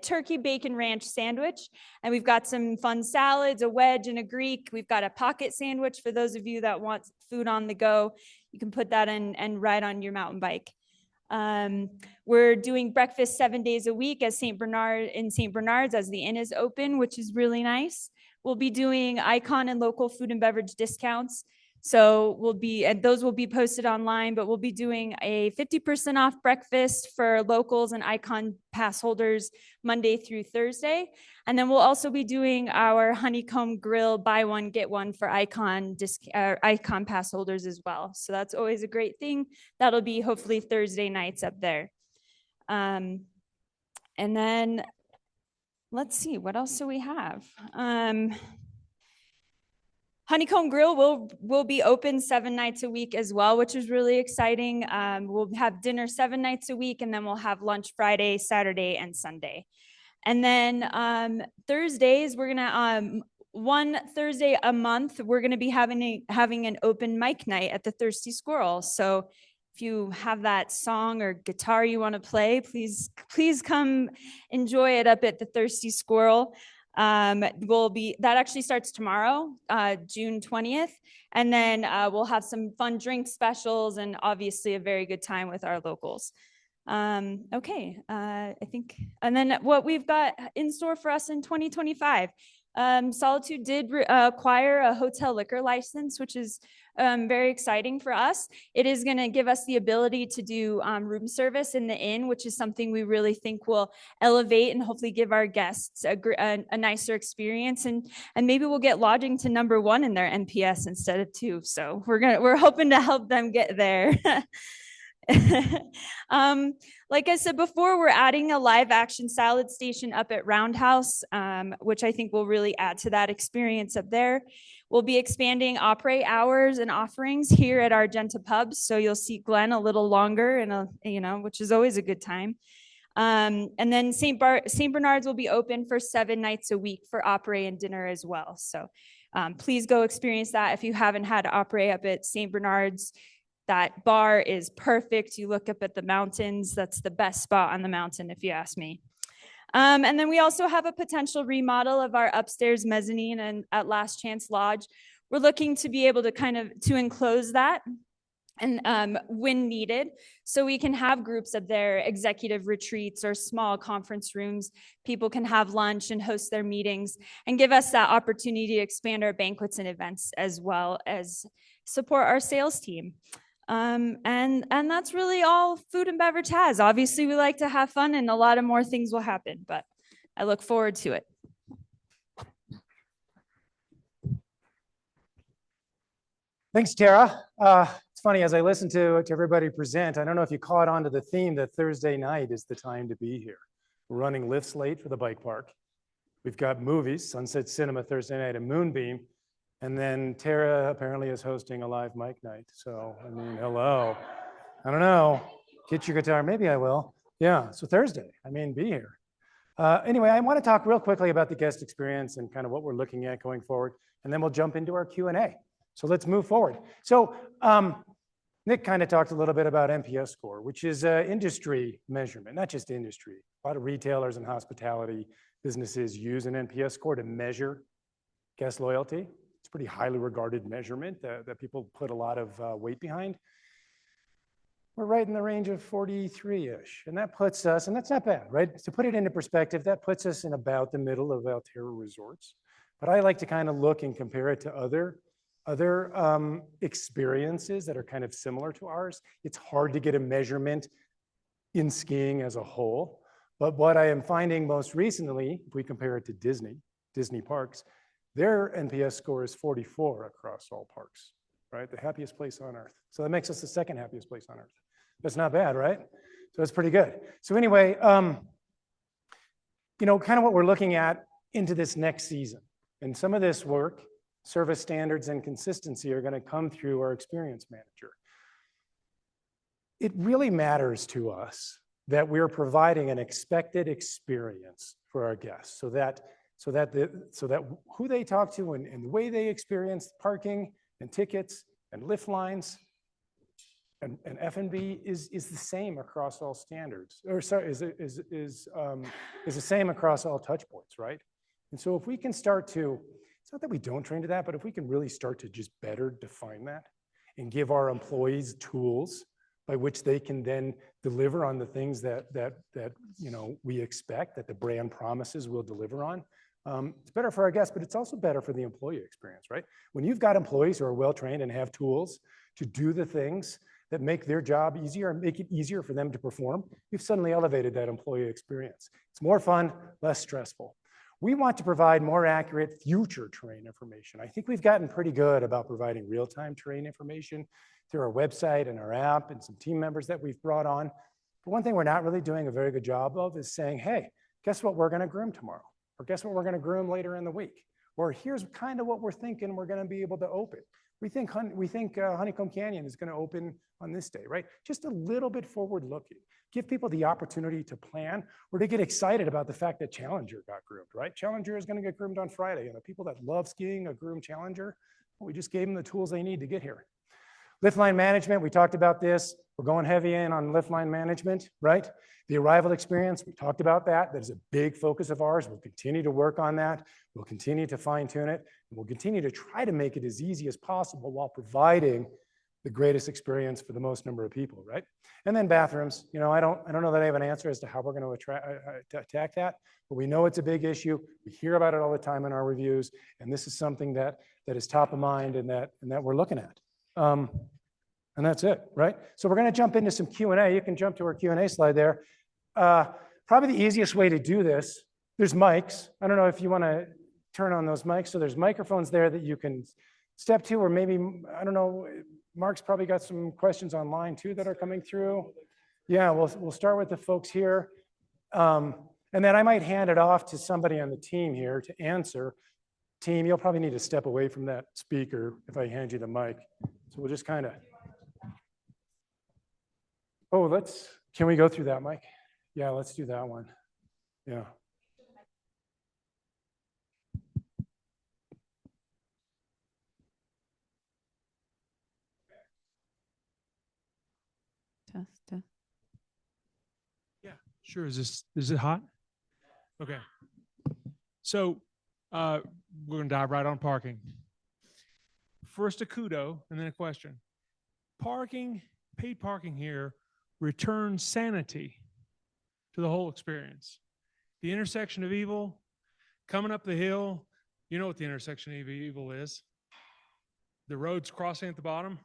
turkey bacon ranch sandwich. And we've got some fun salads, a wedge and a Greek. We've got a pocket sandwich for those of you that want food on the go. You can put that in and ride on your mountain bike. We're doing breakfast 7 days a week at St. Bernard's as the inn is open, which is really nice. We'll be doing icon and local food and beverage discounts. So those will be posted online, but we'll be doing a 50% off breakfast for locals and icon pass holders Monday through Thursday. And then we'll also be doing our honeycomb grill, buy one, get one for icon pass holders as well. So that's always a great thing. That'll be hopefully Thursday nights up there. And then let's see, what else do we have? Honeycomb Grill will be open 7 nights a week as well, which is really exciting. We'll have dinner 7 nights a week, and then we'll have lunch Friday, Saturday, and Sunday. And then Thursdays, we're gonna one Thursday a month, we're gonna be having an open mic night at the Thirsty Squirrel. So if you have that song or guitar you want to play, please come enjoy it up at the Thirsty Squirrel. That actually starts tomorrow, June 20th. And then we'll have some fun drink specials and obviously a very good time with our locals. Okay, I think, and then what we've got in store for us in 2025. Solitude did acquire a hotel liquor license, which is very exciting for us. It is going to give us the ability to do room service in the inn, which is something we really think will elevate and hopefully give our guests a nicer experience. And maybe we'll get lodging to #1 in their NPS instead of 2. So we're hoping to help them get there. Like I said before, we're adding a live action salad station up at Roundhouse, which I think will really add to that experience up there. We'll be expanding opera hours and offerings here at Argenta Pubs, so you'll see Glenn a little longer, and which is always a good time. And then St. Bernard's will be open for 7 nights a week for opera and dinner as well. So please go experience that if you haven't had opera up at St. Bernard's. That bar is perfect. You look up at the mountains. That's the best spot on the mountain, if you ask me. And then we also have a potential remodel of our upstairs mezzanine and at Last Chance Lodge. We're looking to be able to enclose that and when needed, so we can have groups of their executive retreats or small conference rooms. People can have lunch and host their meetings and give us that opportunity to expand our banquets and events as well as support our sales team. And that's really all food and beverage has. Obviously, we like to have fun and a lot of more things will happen, but I look forward to it. Thanks, Tara. It's funny, as I listen to everybody present, I don't know if you caught on to the theme that Thursday night is the time to be here. We're running lifts late for the bike park. We've got movies, Sunset Cinema Thursday night at Moonbeam. And then Tara apparently is hosting a live mic night. So, I mean, hello. I don't know. Get your guitar. Maybe I will. Yeah, so Thursday. I mean, be here. Anyway, I want to talk real quickly about the guest experience and kind of what we're looking at going forward. And then we'll jump into our Q&A. So let's move forward. So Nick kind of talked a little bit about NPS score, which is an industry measurement, not just industry. A lot of retailers and hospitality businesses use an NPS score to measure guest loyalty. It's pretty highly regarded measurement that people put a lot of weight behind. We're right in the range of 43-ish, and that puts us, and that's not bad, right? To put it into perspective, that puts us in about the middle of Alterra resorts. But I like to kind of look and compare it to other experiences that are kind of similar to ours. It's hard to get a measurement in skiing as a whole, but what I am finding most recently, if we compare it to Disney parks, their NPS score is 44 across all parks, right? The happiest place on earth. So that makes us the second happiest place on earth. That's not bad, right? So that's pretty good. So anyway, you know, kind of what we're looking at into this next season. And some of this work, service standards and consistency, are going to come through our experience manager. It really matters to us that we're providing an expected experience for our guests, so that who they talk to and the way they experience parking and tickets and lift lines and F&B is the same across all standards, or sorry, is the same across all touch points, right? And so if we can start to, it's not that we don't train to that, but if we can really start to just better define that and give our employees tools by which they can then deliver on the things that you know, we expect, that the brand promises will deliver on. It's better for our guests, but it's also better for the employee experience, right? When you've got employees who are well-trained and have tools to do the things that make their job easier and make it easier for them to perform, you've suddenly elevated that employee experience. It's more fun, less stressful. We want to provide more accurate future terrain information. I think we've gotten pretty good about providing real-time terrain information through our website and our app and some team members that we've brought on. But one thing we're not really doing a very good job of is saying, hey, guess what we're going to groom tomorrow? Or guess what we're going to groom later in the week? Or here's kind of what we're thinking we're going to be able to open. We think Honeycomb Canyon is going to open on this day, right? Just a little bit forward looking. Give people the opportunity to plan or to get excited about the fact that Challenger got groomed, right? Challenger is going to get groomed on Friday, and the people that love skiing a groomed Challenger, well, we just gave them the tools they need to get here. Lift line management, we talked about this. We're going heavy in on lift line management, right? The arrival experience, we talked about that. That is a big focus of ours. We'll continue to work on that. We'll continue to fine tune it. And we'll continue to try to make it as easy as possible while providing the greatest experience for the most number of people, right? And then bathrooms, you know, I don't know that I have an answer as to how we're going to attack that, but we know it's a big issue. We hear about it all the time in our reviews, and this is something that is top of mind and that we're looking at. And that's it, right? So we're going to jump into some Q&A. You can jump to our Q&A slide there. Probably the easiest way to do this, there's mics. I don't know if you want to turn on those mics. So there's microphones there that you can step to, or maybe, I don't know, Mark's probably got some questions online too that are coming through. Yeah, we'll start with the folks here. And then I might hand it off to somebody on the team here to answer. Team, you'll probably need to step away from that speaker if I hand you the mic. So we'll just kind of, can we go through that, Mike? Yeah, let's do that one. Yeah. Test. Yeah, sure. Is it hot? Okay. So we're gonna dive right on parking. First a kudo and then a question. Paid parking here returns sanity to the whole experience. The intersection of evil, coming up the hill, you know what the intersection of evil is. The road's crossing at the bottom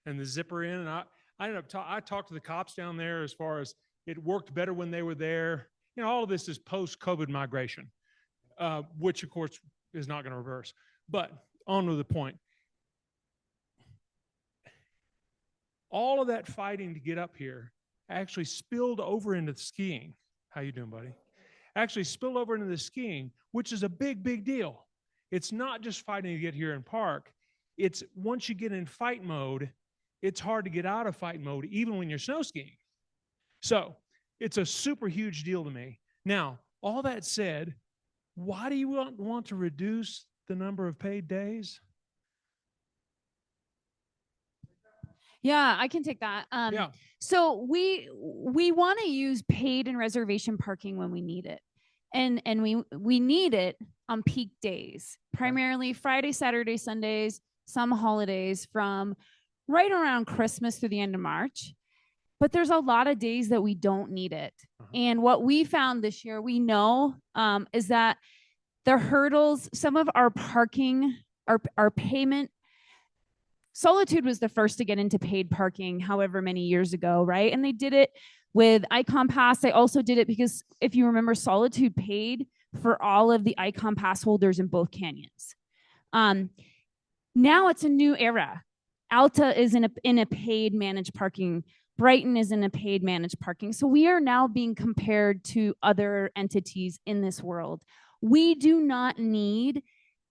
and the zipper in, and I talked to the cops down there as far as it worked better when they were there. You know, all of this is post-COVID migration, which of course is not going to reverse. But on to the point. All of that fighting to get up here actually spilled over into the skiing. How you doing, buddy? Actually spilled over into the skiing, which is a big, big deal. It's not just fighting to get here and park. It's once you get in fight mode, it's hard to get out of fight mode, even when you're snow skiing. So it's a super huge deal to me. Now, all that said, why do you want to reduce the number of paid days? Yeah, I can take that. Yeah. So we want to use paid and reservation parking when we need it, and we need it on peak days, primarily Friday, Saturday, Sundays, some holidays from right around Christmas through the end of March. But there's a lot of days that we don't need it. And what we found this year, we know is that the hurdles, some of our parking, our payment, Solitude was the first to get into paid parking however many years ago, right? And they did it with Icon Pass. They also did it because if you remember, Solitude paid for all of the Icon Pass holders in both canyons. Now it's a new era. Alta is in a paid managed parking. Brighton is in a paid managed parking. So we are now being compared to other entities in this world. We do not need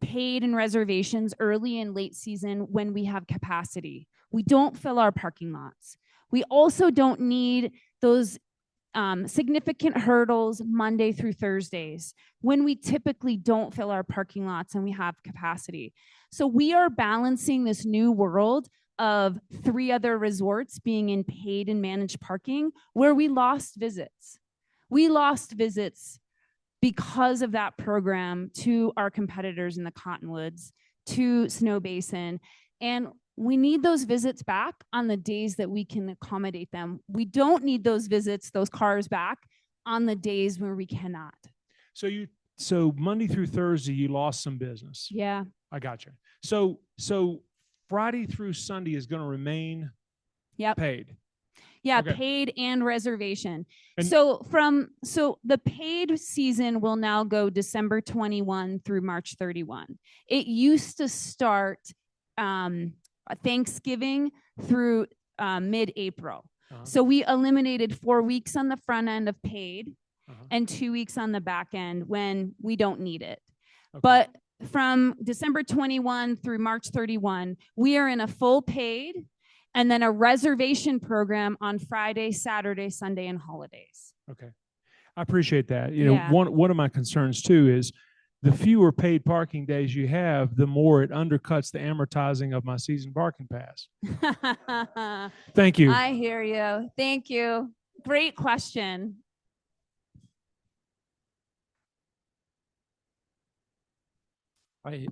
paid and reservations early and late season when we have capacity. We don't fill our parking lots. We also don't need those significant hurdles Monday through Thursdays when we typically don't fill our parking lots and we have capacity. So we are balancing this new world of 3 other resorts being in paid and managed parking where we lost visits. We lost visits because of that program to our competitors in the Cottonwoods, to Snow Basin. And we need those visits back on the days that we can accommodate them. We don't need those visits, those cars back on the days where we cannot. So Monday through Thursday, you lost some business. Yeah. I got you. So Friday through Sunday is going to remain paid. Yeah, Okay. paid and reservation. And- so the paid season will now go December 21 through March 31. It used to start Thanksgiving through mid-April. So we eliminated 4 weeks on the front end of paid and 2 weeks on the back end when we don't need it. Okay. But from December 21 through March 31, we are in a full paid and then a reservation program on Friday, Saturday, Sunday, and holidays. Okay. I appreciate that. Yeah. One of my concerns too is the fewer paid parking days you have, the more it undercuts the amortizing of my season parking pass. Thank you. I hear you. Thank you. Great question. Hi,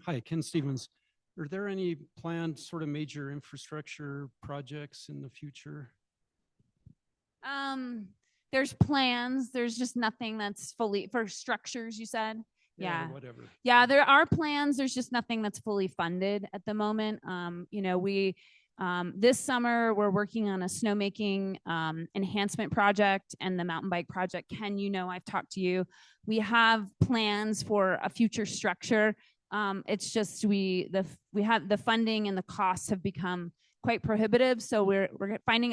hi, Ken Stevens. Are there any planned sort of major infrastructure projects in the future? There's plans. There's just nothing that's fully for structures, you said? Yeah. Whatever. Yeah, there are plans. There's just nothing that's fully funded at the moment. We this summer we're working on a snowmaking enhancement project and the mountain bike project. Ken, I've talked to you. We have plans for a future structure. It's just we have the funding and the costs have become quite prohibitive. So we're finding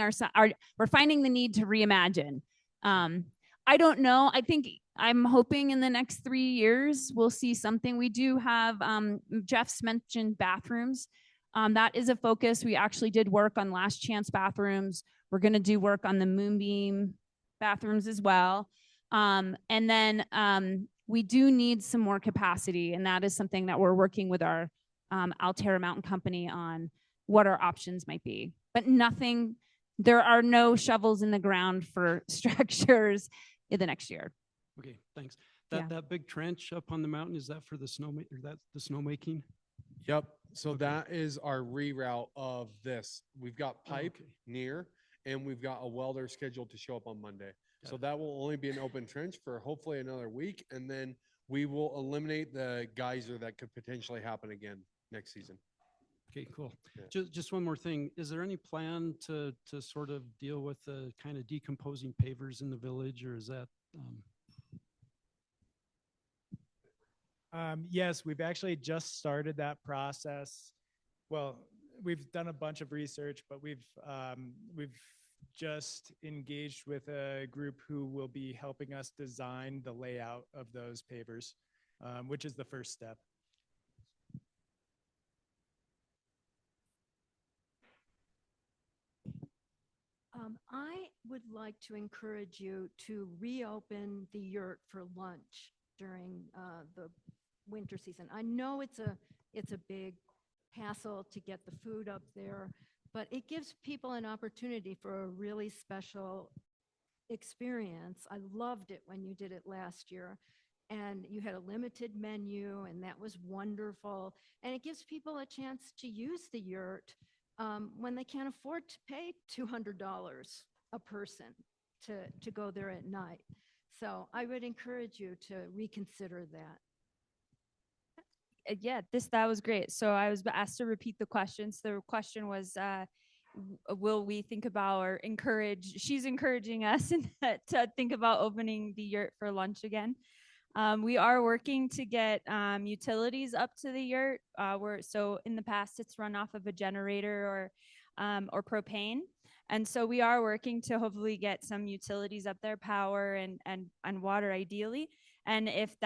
we're finding the need to reimagine. I don't know. I'm hoping in the next 3 years we'll see something. We do have Jeff's mentioned bathrooms. That is a focus. We actually did work on last chance bathrooms. We're going to do work on the Moonbeam bathrooms as well. And then we do need some more capacity, and that is something that we're working with our Alterra Mountain Company on what our options might be. But there are no shovels in the ground for structures in the next year. Okay, thanks. Yeah. That big trench up on the mountain, is that for the snowmaking? Yep. So that is our reroute of this. We've got pipe near, and we've got a welder scheduled to show up on Monday. So that will only be an open trench for hopefully another week, and then we will eliminate the geyser that could potentially happen again next season. Okay, cool. Yeah. Just one more thing. Is there any plan to sort of deal with the kind of decomposing pavers in the village, or is that? Yes, we've actually just started that process. Well, we've done a bunch of research, but we've just engaged with a group who will be helping us design the layout of those pavers, which is the first step. I would like to encourage you to reopen the yurt for lunch during the winter season. I know it's a big hassle to get the food up there, but it gives people an opportunity for a really special experience. I loved it when you did it last year. and you had a limited menu, and that was wonderful. And it gives people a chance to use the yurt when they can't afford to pay $200 a person to go there at night. So I would encourage you to reconsider that. Yeah, that was great. So I was asked to repeat the question. So the question was, will we think about or encourage? She's encouraging us to think about opening the yurt for lunch again. We are working to get utilities up to the yurt. So in the past, it's run off of a generator or propane. And so we are working to hopefully get some utilities up there, power and water ideally. And if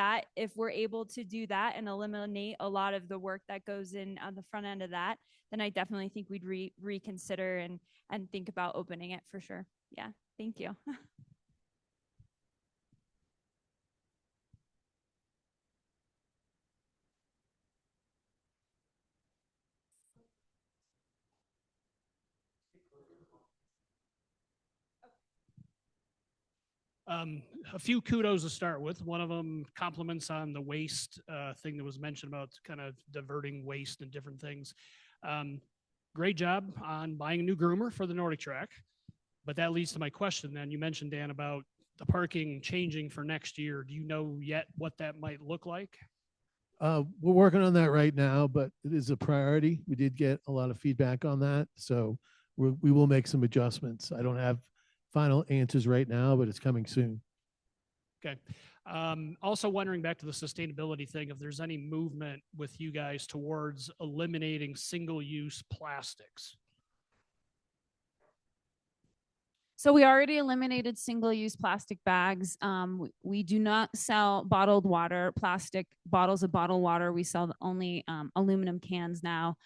we're able to do that and eliminate a lot of the work that goes in on the front end of that, then I definitely think we'd reconsider and think about opening it for sure. Yeah, thank you. A few kudos to start with. One of them compliments on the waste thing that was mentioned about kind of diverting waste and different things. Great job on buying a new groomer for the Nordic track. But that leads to my question then. You mentioned, Dan, about the parking changing for next year. Do you know yet what that might look like? We're working on that right now, but it is a priority. We did get a lot of feedback on that. So we will make some adjustments. I don't have final answers right now, but it's coming soon. Okay. Also wondering, back to the sustainability thing, if there's any movement with you guys towards eliminating single-use plastics. So we already eliminated single-use plastic bags. We do not sell bottled water, plastic bottles of bottled water. We sell only aluminum cans now.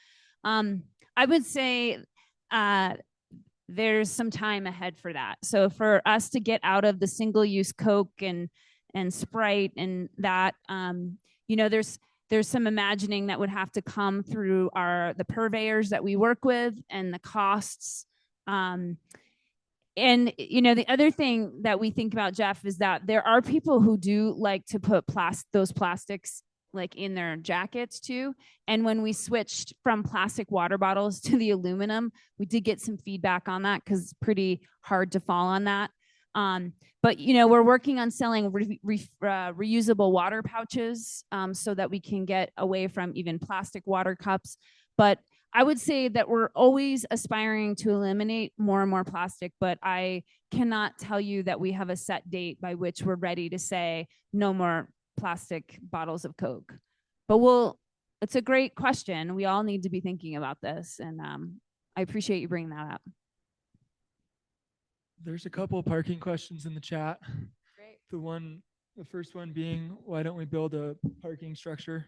I would say there's some time ahead for that. So for us to get out of the single-use Coke and Sprite and that, there's some imagining that would have to come through the purveyors that we work with and the costs. And the other thing that we think about, Jeff, is that there are people who do like to put those plastics like in their jackets too. And when we switched from plastic water bottles to the aluminum, we did get some feedback on that because it's pretty hard to fall on that. But we're working on selling reusable water pouches so that we can get away from even plastic water cups. But I would say that we're always aspiring to eliminate more and more plastic, but I cannot tell you that we have a set date by which we're ready to say no more plastic bottles of Coke. But it's a great question. We all need to be thinking about this. And I appreciate you bringing that up. There's a couple of parking questions in the chat. Great. The first one being, why don't we build a parking structure?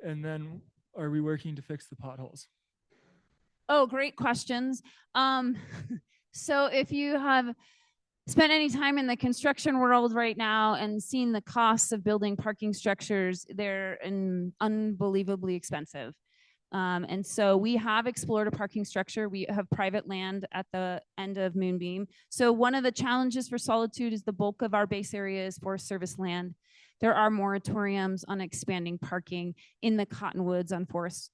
And then, are we working to fix the potholes? Oh, great questions. So if you have spent any time in the construction world right now and seen the costs of building parking structures, they're unbelievably expensive. And so we have explored a parking structure. We have private land at the end of Moonbeam. So one of the challenges for Solitude is the bulk of our base area is Forest Service land. There are moratoriums on expanding parking in the cottonwoods on Forest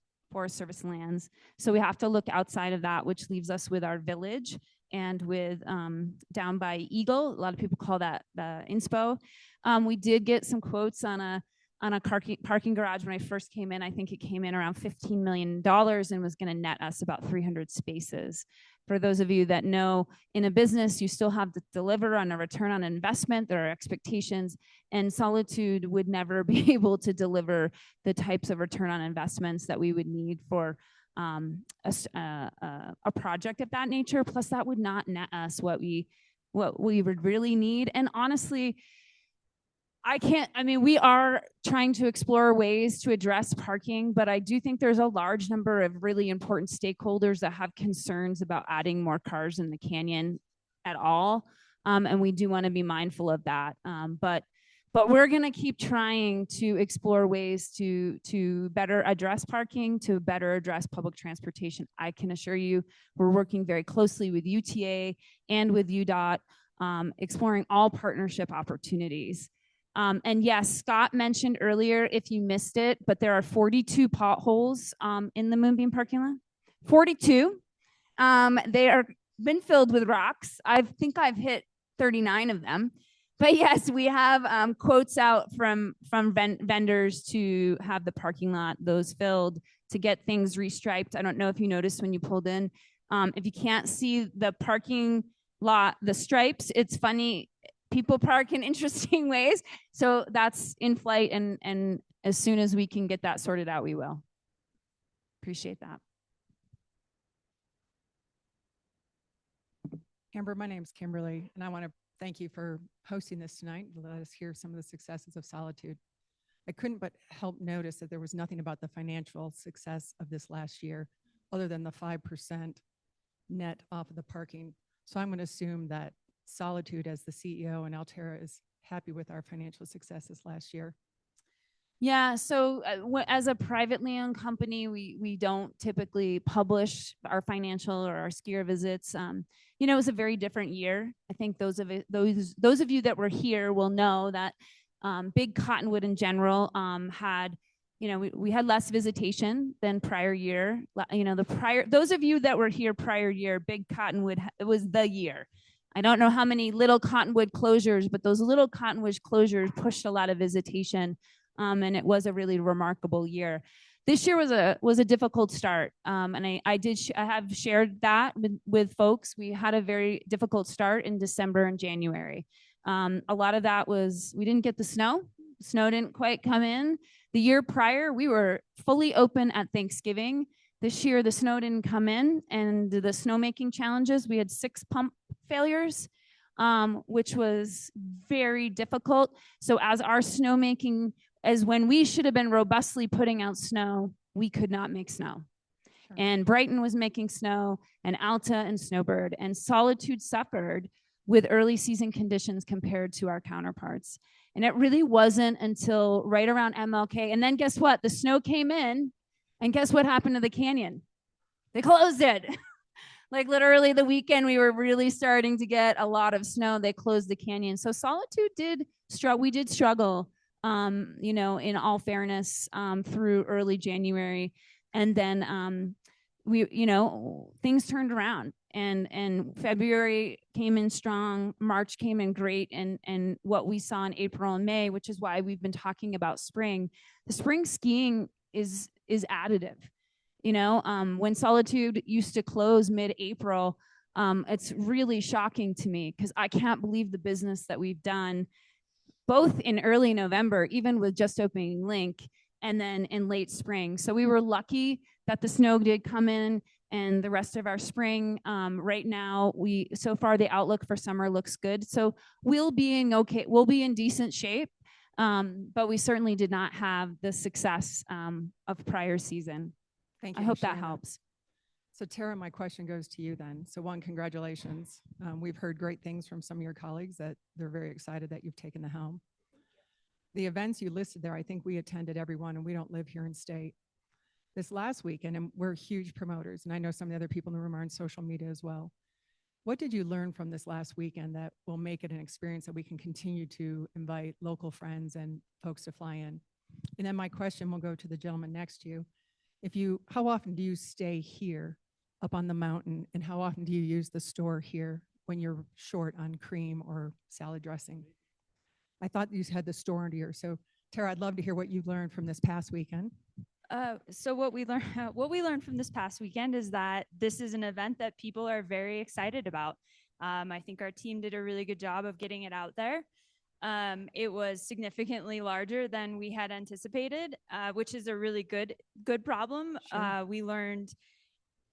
Service lands. So we have to look outside of that, which leaves us with our village and with down by Eagle. A lot of people call that the inspo. We did get some quotes on a parking garage when I first came in. I think it came in around $15 million and was going to net us about 300 spaces. For those of you that know, in a business, you still have to deliver on a return on investment. There are expectations, and Solitude would never be able to deliver the types of return on investments that we would need for a project of that nature. Plus, that would not net us what we would really need. And honestly, we are trying to explore ways to address parking, but I do think there's a large number of really important stakeholders that have concerns about adding more cars in the canyon at all. And we do want to be mindful of that. But we're going to keep trying to explore ways to better address parking, to better address public transportation. I can assure you we're working very closely with UTA and with UDOT, exploring all partnership opportunities. And yes, Scott mentioned earlier, if you missed it, but there are 42 potholes in the Moonbeam parking lot. 42. They are been filled with rocks. I think I've hit 39 of them. But yes, we have quotes out from vendors to have the parking lot, those filled, to get things restriped. I don't know if you noticed when you pulled in. If you can't see the parking lot, the stripes, it's funny. People park in interesting ways. So that's in flight. And as soon as we can get that sorted out, we will. Appreciate that. Amber, my name's Kimberly, and I want to thank you for hosting this tonight and let us hear some of the successes of Solitude. I couldn't but help notice that there was nothing about the financial success of this last year other than the 5% net off of the parking. So I'm going to assume that Solitude, as the CEO, and Altera is happy with our financial successes last year. Yeah, so as a privately owned company, we don't typically publish our financial or our skier visits. You know, it was a very different year. I think those of you that were here will know that Big Cottonwood in general had, you know, we had less visitation than prior year. You know, those of you that were here prior year, Big Cottonwood, it was the year. I don't know how many little Cottonwood closures, but those little Cottonwood closures pushed a lot of visitation. And it was a really remarkable year. This year was a difficult start, and I have shared that with folks. We had a very difficult start in December and January. A lot of that was we didn't get the snow. Snow didn't quite come in. The year prior, we were fully open at Thanksgiving. This year, the snow didn't come in, and the snowmaking challenges, we had 6 pump failures, which was very difficult. So as our snowmaking, as when we should have been robustly putting out snow, we could not make snow. Sure. And Brighton was making snow, and Alta and Snowbird, and Solitude suffered with early season conditions compared to our counterparts. And it really wasn't until right around MLK. And then guess what? The snow came in, and guess what happened to the canyon? They closed it. Like literally the weekend, we were really starting to get a lot of snow. They closed the canyon. So Solitude did struggle. We did struggle, you know, in all fairness, through early January. And then you know, things turned around, and February came in strong, March came in great, and what we saw in April and May, which is why we've been talking about spring. The spring skiing is additive. You know, when Solitude used to close mid-April, it's really shocking to me because I can't believe the business that we've done, both in early November, even with just opening Link, and then in late spring. So we were lucky that the snow did come in, and the rest of our spring. Right now, so far the outlook for summer looks good. So we'll be in decent shape, but we certainly did not have the success of prior season. Thank you. I hope that helps. So Tara, my question goes to you then. So one, congratulations. We've heard great things from some of your colleagues that they're very excited that you've taken the helm. The events you listed there, I think we attended every one, and we don't live here in state. This last weekend, and we're huge promoters, and I know some of the other people in the room are on social media as well. What did you learn from this last weekend that will make it an experience that we can continue to invite local friends and folks to fly in? And then my question will go to the gentleman next to you. How often do you stay here up on the mountain, and how often do you use the store here when you're short on cream or salad dressing? I thought you had the store under here. So Tara, I'd love to hear what you learned from this past weekend. So what we learned from this past weekend is that this is an event that people are very excited about. I think our team did a really good job of getting it out there. It was significantly larger than we had anticipated, which is a really good problem. Sure. We learned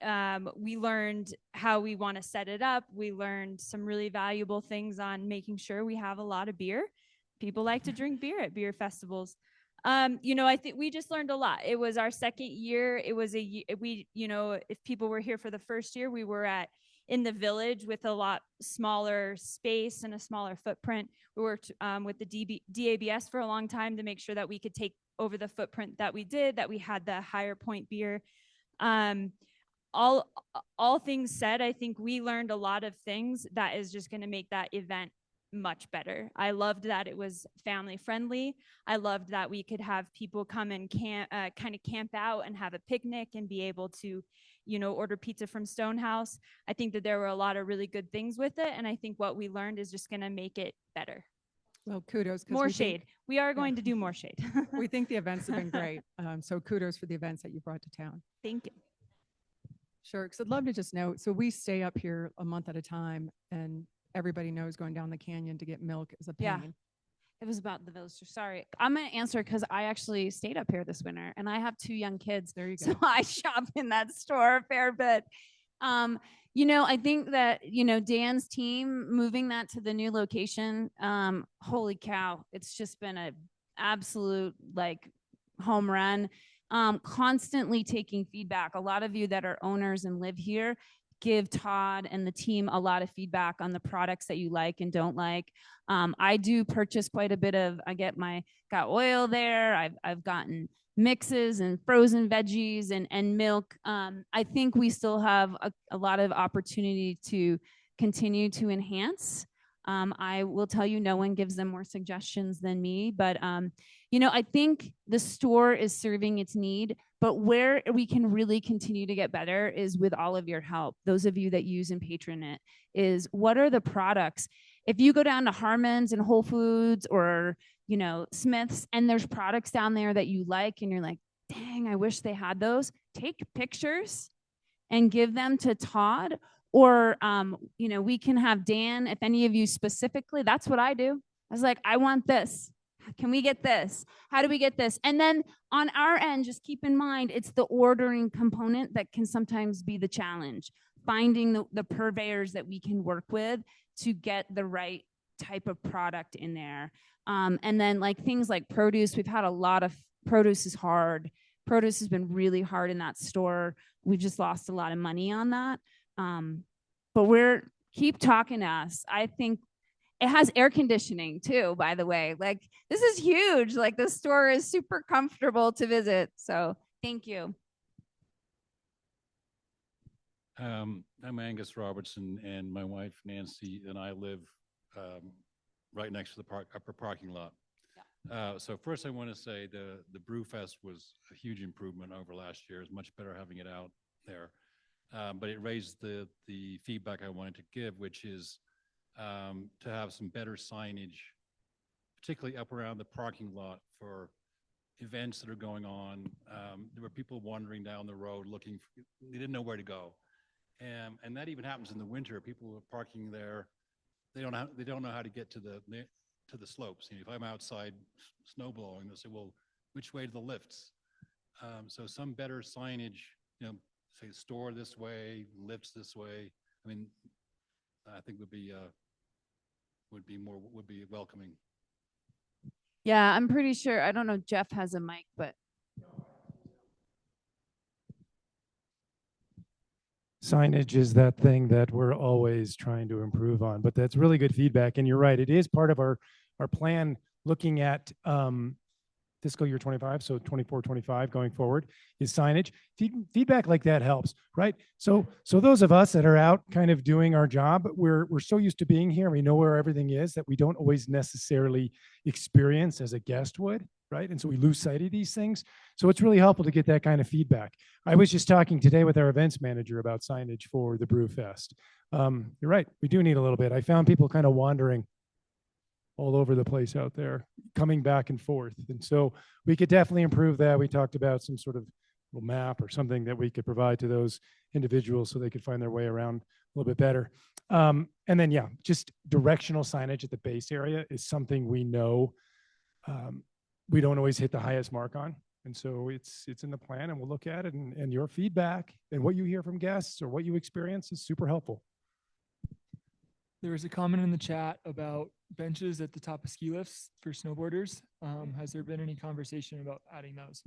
how we want to set it up. We learned some really valuable things on making sure we have a lot of beer. People like to drink beer at beer festivals. You know, I think we just learned a lot. It was our second year. It was you know, if people were here for the first year, we were in the village with a lot smaller space and a smaller footprint. We worked with the DABS for a long time to make sure that we could take over the footprint that we did, that we had the higher point beer. All things said, I think we learned a lot of things that is just going to make that event much better. I loved that it was family friendly. I loved that we could have people come and kind of camp out and have a picnic and be able to, order pizza from Stonehouse. I think that there were a lot of really good things with it. And I think what we learned is just going to make it better. Well, kudos. 'cause More we think- shade. We are going to do more shade. We think the events have been great. So kudos for the events that you brought to town. Thank you. Sure, because I'd love to just know, so we stay up here a month at a time, and everybody knows going down the canyon to get milk is a pain. Yeah. It was about the village store. Sorry. I'm going to answer because I actually stayed up here this winter and I have 2 young kids. There you go. So I shop in that store a fair bit. I think that, Dan's team moving that to the new location, holy cow, it's just been a absolute home run. Constantly taking feedback. A lot of you that are owners and live here give Todd and the team a lot of feedback on the products that you like and don't like. I do purchase quite a bit of, got oil there. I've gotten mixes and frozen veggies and milk. I think we still have a lot of opportunity to continue to enhance. I will tell you, no one gives them more suggestions than me, but I think the store is serving its need, but where we can really continue to get better is with all of your help. Those of you that use and patron it, is what are the products? If you go down to Harmon's and Whole Foods or, Smith's, and there's products down there that you like and you're like, dang, I wish they had those, take pictures and give them to Todd. Or, we can have Dan, if any of you specifically, that's what I do. I was like, I want this. Can we get this? How do we get this? And then on our end, just keep in mind, it's the ordering component that can sometimes be the challenge. Finding the purveyors that we can work with to get the right type of product in there. And then things like produce, we've had a lot of produce is hard. Produce has been really hard in that store. We've just lost a lot of money on that. But keep talking to us. I think it has air conditioning too, by the way. This is huge. The store is super comfortable to visit. So thank you. I'm Angus Robertson, and my wife Nancy and I live right next to the upper parking lot. Yeah. So first I want to say the Brew Fest was a huge improvement over last year. It's much better having it out there. But it raised the feedback I wanted to give, which is to have some better signage, particularly up around the parking lot for events that are going on. There were people wandering down the road they didn't know where to go. And that even happens in the winter. People are parking there. They don't know how to get to the slopes. If I'm outside snow blowing, they'll say, well, which way to the lifts? So some better signage, say store this way, lifts this way. I think would be welcoming. Yeah, I'm pretty sure. I don't know. Jeff has a mic, but. Signage is that thing that we're always trying to improve on, but that's really good feedback. And you're right, it is part of our plan looking at fiscal year 25, so 24, 25 going forward is signage. Feedback like that helps, right? So those of us that are out kind of doing our job, we're so used to being here, we know where everything is that we don't always necessarily experience as a guest would, right? And so we lose sight of these things. So it's really helpful to get that kind of feedback. I was just talking today with our events manager about signage for the Brew Fest. You're right, we do need a little bit. I found people kind of wandering all over the place out there, coming back and forth. And so we could definitely improve that. We talked about some sort of little map or something that we could provide to those individuals so they could find their way around a little bit better. And then, yeah, just directional signage at the base area is something we know we don't always hit the highest mark on. And so it's in the plan, and we'll look at it, and your feedback and what you hear from guests or what you experience is super helpful. There was a comment in the chat about benches at the top of ski lifts for snowboarders. Has there been any conversation about adding those?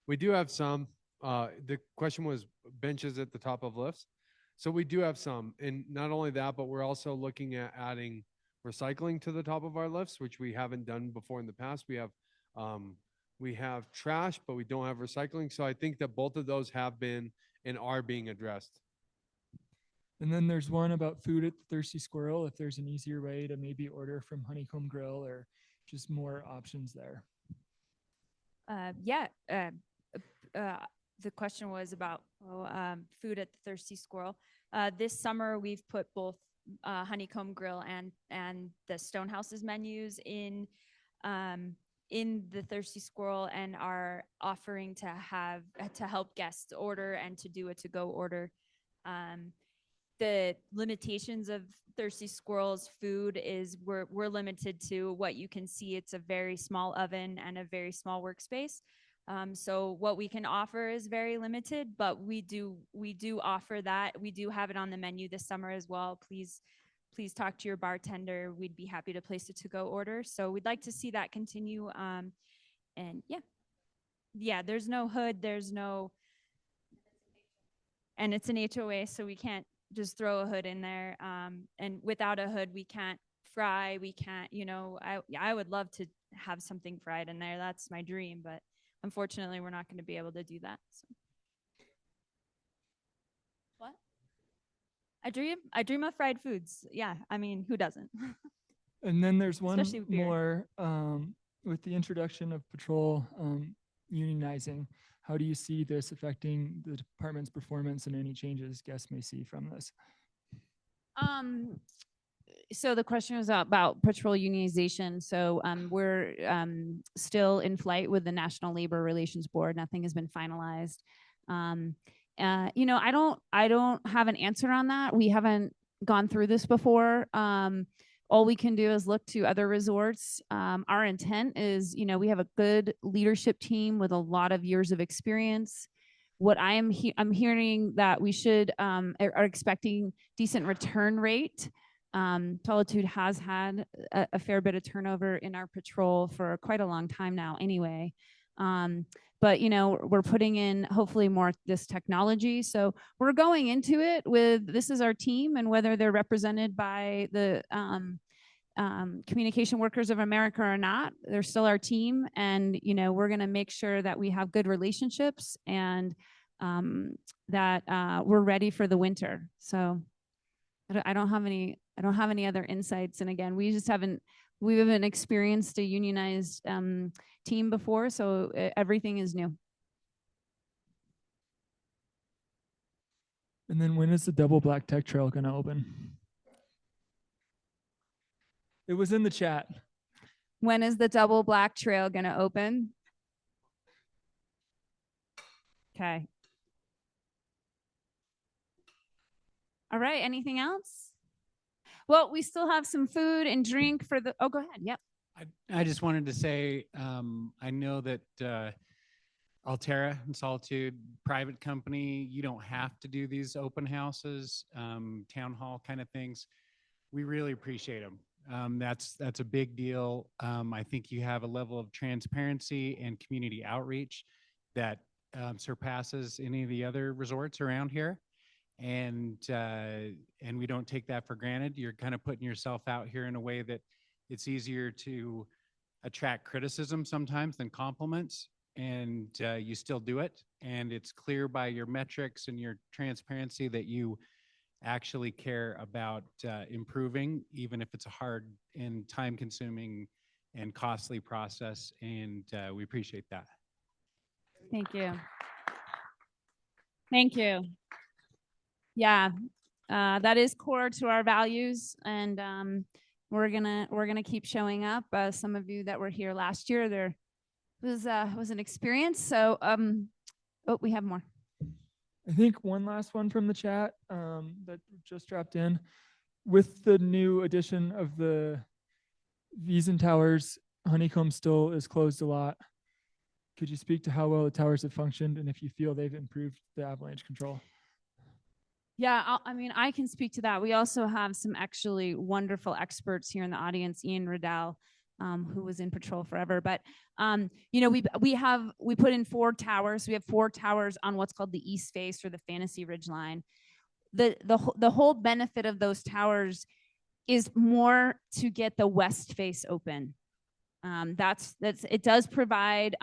We do have some. The question was benches at the top of lifts. So we do have some. And not only that, but we're also looking at adding recycling to the top of our lifts, which we haven't done before in the past. We have trash, but we don't have recycling. So I think that both of those have been and are being addressed. And then there's one about food at the Thirsty Squirrel, if there's an easier way to maybe order from Honeycomb Grill or just more options there. Yeah, the question was about food at the Thirsty Squirrel. This summer, we've put both Honeycomb Grill and the Stonehouse's menus in the Thirsty Squirrel, and are offering to help guests order and to do a to-go order. The limitations of Thirsty Squirrel's food is we're limited to what you can see. It's a very small oven and a very small workspace. So what we can offer is very limited, but we do offer that. We do have it on the menu this summer as well. Please talk to your bartender. We'd be happy to place a to-go order. So we'd like to see that continue. And yeah, there's no hood, and it's an HOA, so we can't just throw a hood in there. And without a hood, we can't fry. We can't, I would love to have something fried in there. That's my dream, but unfortunately, we're not going to be able to do that. So. What? I dream of fried foods. Yeah, I mean, who doesn't? And then there's one Especially with beer. more with the introduction of patrol unionizing. How do you see this affecting the department's performance and any changes guests may see from this? So the question was about patrol unionization. So we're still in flight with the National Labor Relations Board. Nothing has been finalized. I don't have an answer on that. We haven't gone through this before. All we can do is look to other resorts. Our intent is, we have a good leadership team with a lot of years of experience. What I'm hearing that we should are expecting decent return rate. Solitude has had a fair bit of turnover in our patrol for quite a long time now anyway. But we're putting in hopefully more this technology. So we're going into it with, this is our team, and whether they're represented by the Communication Workers of America or not, they're still our team. And, we're going to make sure that we have good relationships and that we're ready for the winter. So I don't have any other insights. And again, we haven't experienced a unionized team before, so everything is new. And then when is the double black tech trail going to open? It was in the chat. When is the double black trail going to open? Okay. All right, anything else? Well, we still have some food and drink for the, go ahead, yep. I just wanted to say, I know that Altera and Solitude, private company, you don't have to do these open houses, town hall kind of things. We really appreciate them. That's a big deal. I think you have a level of transparency and community outreach that surpasses any of the other resorts around here. And we don't take that for granted. You're kind of putting yourself out here in a way that it's easier to attract criticism sometimes than compliments, and you still do it. And it's clear by your metrics and your transparency that you actually care about improving, even if it's a hard and time-consuming and costly process. And we appreciate that. Thank you. Thank you. Yeah, that is core to our values, and we're gonna keep showing up. Some of you that were here last year, there was an experience. So, we have more. I think one last one from the chat that just dropped in. With the new addition of the Wiesen Towers, Honeycomb still is closed a lot. Could you speak to how well the towers have functioned and if you feel they've improved the avalanche control? Yeah, I can speak to that. We also have some actually wonderful experts here in the audience, Ian Riddell, who was in patrol forever. But we put in 4 towers. We have 4 towers on what's called the east face or the Fantasy Ridge line. The whole benefit of those towers is more to get the west face open. It does provide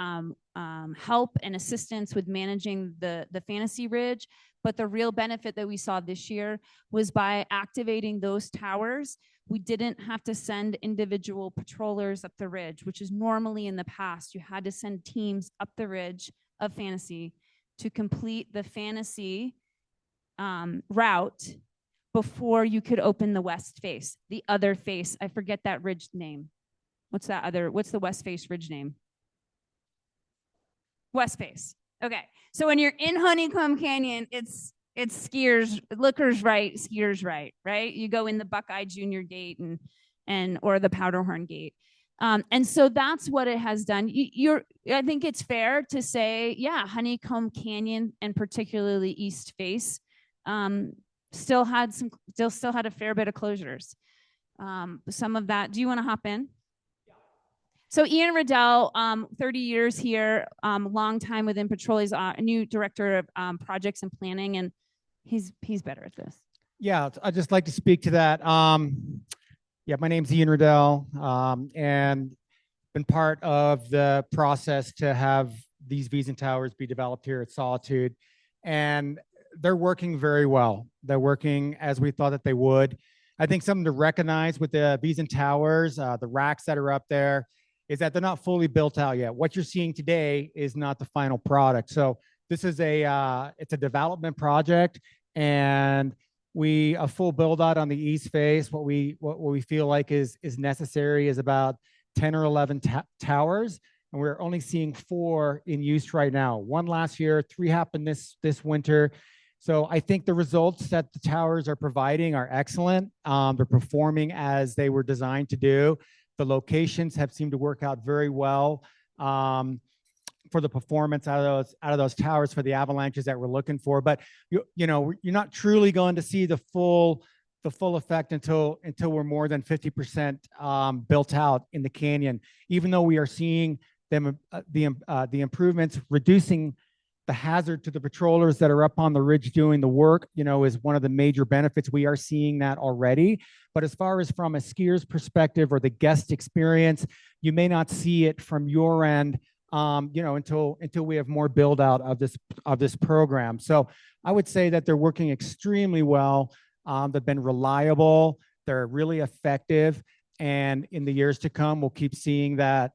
help and assistance with managing the Fantasy Ridge, but the real benefit that we saw this year was by activating those towers. We didn't have to send individual patrollers up the ridge, which is normally in the past. You had to send teams up the ridge of Fantasy to complete the Fantasy route before you could open the west face. The other face, I forget that ridge name. What's the west face ridge name? West face. Okay. So when you're in Honeycomb Canyon, it's skiers, Looker's right, skiers right, right? You go in the Buckeye Junior Gate or the Powderhorn Gate. And so that's what it has done. I think it's fair to say, yeah, Honeycomb Canyon and particularly East Face still had a fair bit of closures. Some of that. Do you want to hop in? So Ian Riddell, 30 years here, long time within Patrol. He's a new director of projects and planning, and he's better at this. Yeah, I'd just like to speak to that. Yeah, my name's Ian Riddell, and been part of the process to have these Wiesen Towers be developed here at Solitude, and they're working very well. They're working as we thought that they would. I think something to recognize with the Wiesen Towers, the racks that are up there, is that they're not fully built out yet. What you're seeing today is not the final product. So this is it's a development project, and a full build out on the east face. What we feel like is necessary is about 10 or 11 towers, and we're only seeing 4 in use right now. 1 last year, 3 happened this winter. So I think the results that the towers are providing are excellent. They're performing as they were designed to do. The locations have seemed to work out very well for the performance out of those towers for the avalanches that we're looking for. But you're not truly going to see the full effect until we're more than 50% built out in the canyon. Even though we are seeing them the improvements, reducing the hazard to the patrollers that are up on the ridge doing the work, is one of the major benefits. We are seeing that already. But as far as from a skier's perspective or the guest experience, you may not see it from your end, until we have more build out of this program. So I would say that they're working extremely well. They've been reliable. They're really effective. And in the years to come, we'll keep seeing that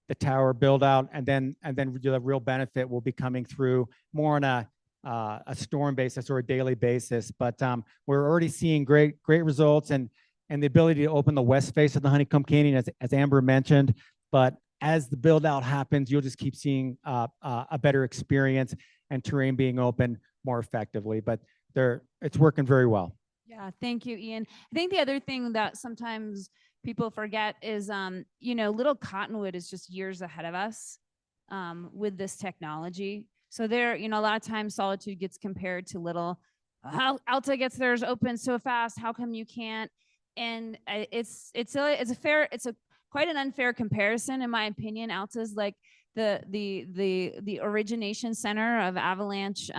the tower build out, and then the real benefit will be coming through more on a storm basis or a daily basis. But we're already seeing great results and the ability to open the west face of the Honeycomb Canyon, as Amber mentioned. But as the build out happens, you'll just keep seeing a better experience and terrain being open more effectively. But it's working very well. Yeah, thank you, Ian. I think the other thing that sometimes people forget is, Little Cottonwood is just years ahead of us with this technology. So a lot of times Solitude gets compared to Little. Alta gets theirs open so fast. How come you can't? And it's quite an unfair comparison, in my opinion. Alta's like the origination center of avalanche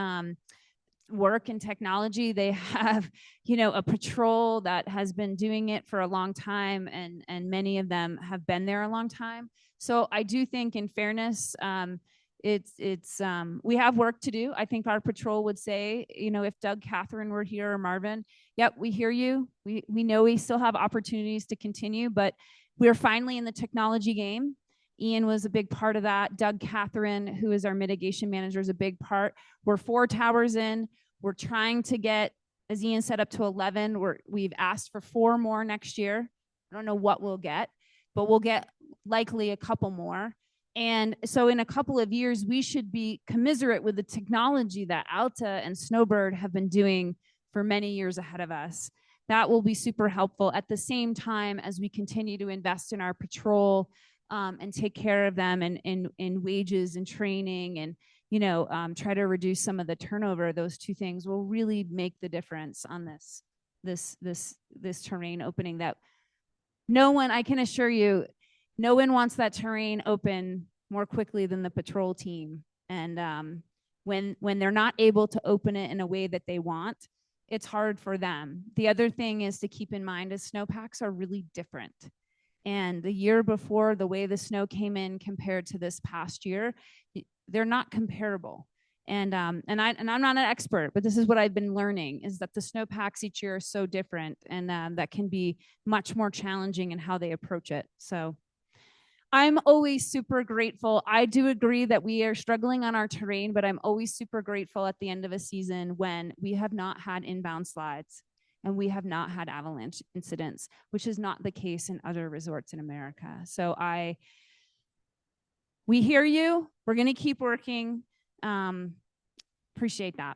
work and technology. They have, a patrol that has been doing it for a long time, and many of them have been there a long time. So I do think, in fairness, we have work to do. I think our patrol would say, if Doug, Catherine were here, or Marvin, yep, we hear you. We know we still have opportunities to continue, but we're finally in the technology game. Ian was a big part of that. Doug, Catherine, who is our mitigation manager, is a big part. We're 4 towers in. We're trying to get, as Ian said, up to 11. We've asked for 4 more next year. I don't know what we'll get, but we'll get likely a couple more. And so in a couple of years, we should be commiserate with the technology that Alta and Snowbird have been doing for many years ahead of us. That will be super helpful at the same time as we continue to invest in our patrol and take care of them in wages and training, and try to reduce some of the turnover. Those 2 things will really make the difference on this terrain opening. That I can assure you, no one wants that terrain open more quickly than the patrol team. And when they're not able to open it in a way that they want, it's hard for them. The other thing is to keep in mind is snowpacks are really different. And the year before, the way the snow came in compared to this past year, they're not comparable. And I'm not an expert, but this is what I've been learning, is that the snowpacks each year are so different, and that can be much more challenging in how they approach it. So I'm always super grateful. I do agree that we are struggling on our terrain, but I'm always super grateful at the end of a season when we have not had inbound slides and we have not had avalanche incidents, which is not the case in other resorts in America. So we hear you. We're going to keep working. Appreciate that.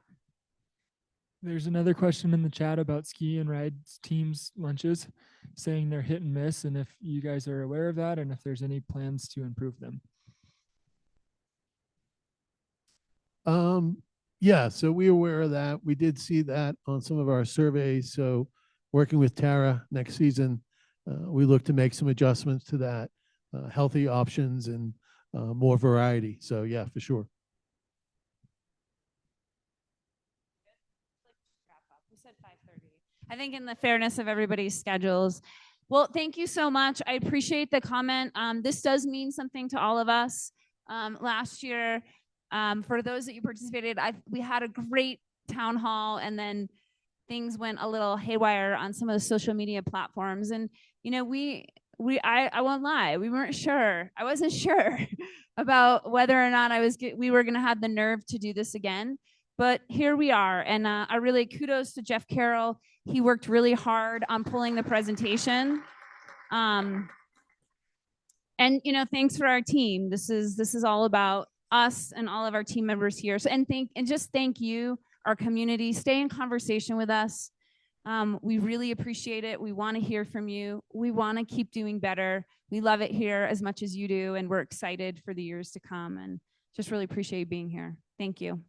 There's another question in the chat about ski and ride teams lunches, saying they're hit and miss, and if you guys are aware of that and if there's any plans to improve them. Yeah, so we're aware of that. We did see that on some of our surveys. So working with Tara next season, we look to make some adjustments to that, healthy options and more variety. So yeah, for sure. We said 5:30. I think in the fairness of everybody's schedules. Well, thank you so much. I appreciate the comment. This does mean something to all of us. Last year, for those that you participated, we had a great town hall, and then things went a little haywire on some of the social media platforms. And, you know, I won't lie, we weren't sure. I wasn't sure about whether or not we were going to have the nerve to do this again. But here we are. And I really kudos to Jeff Carroll. He worked really hard on pulling the presentation. And, you know, thanks for our team. This is all about us and all of our team members here. So, and just thank you, our community. Stay in conversation with us. We really appreciate it. We want to hear from you. We want to keep doing better. We love it here as much as you do, and we're excited for the years to come, and just really appreciate you being here. Thank you.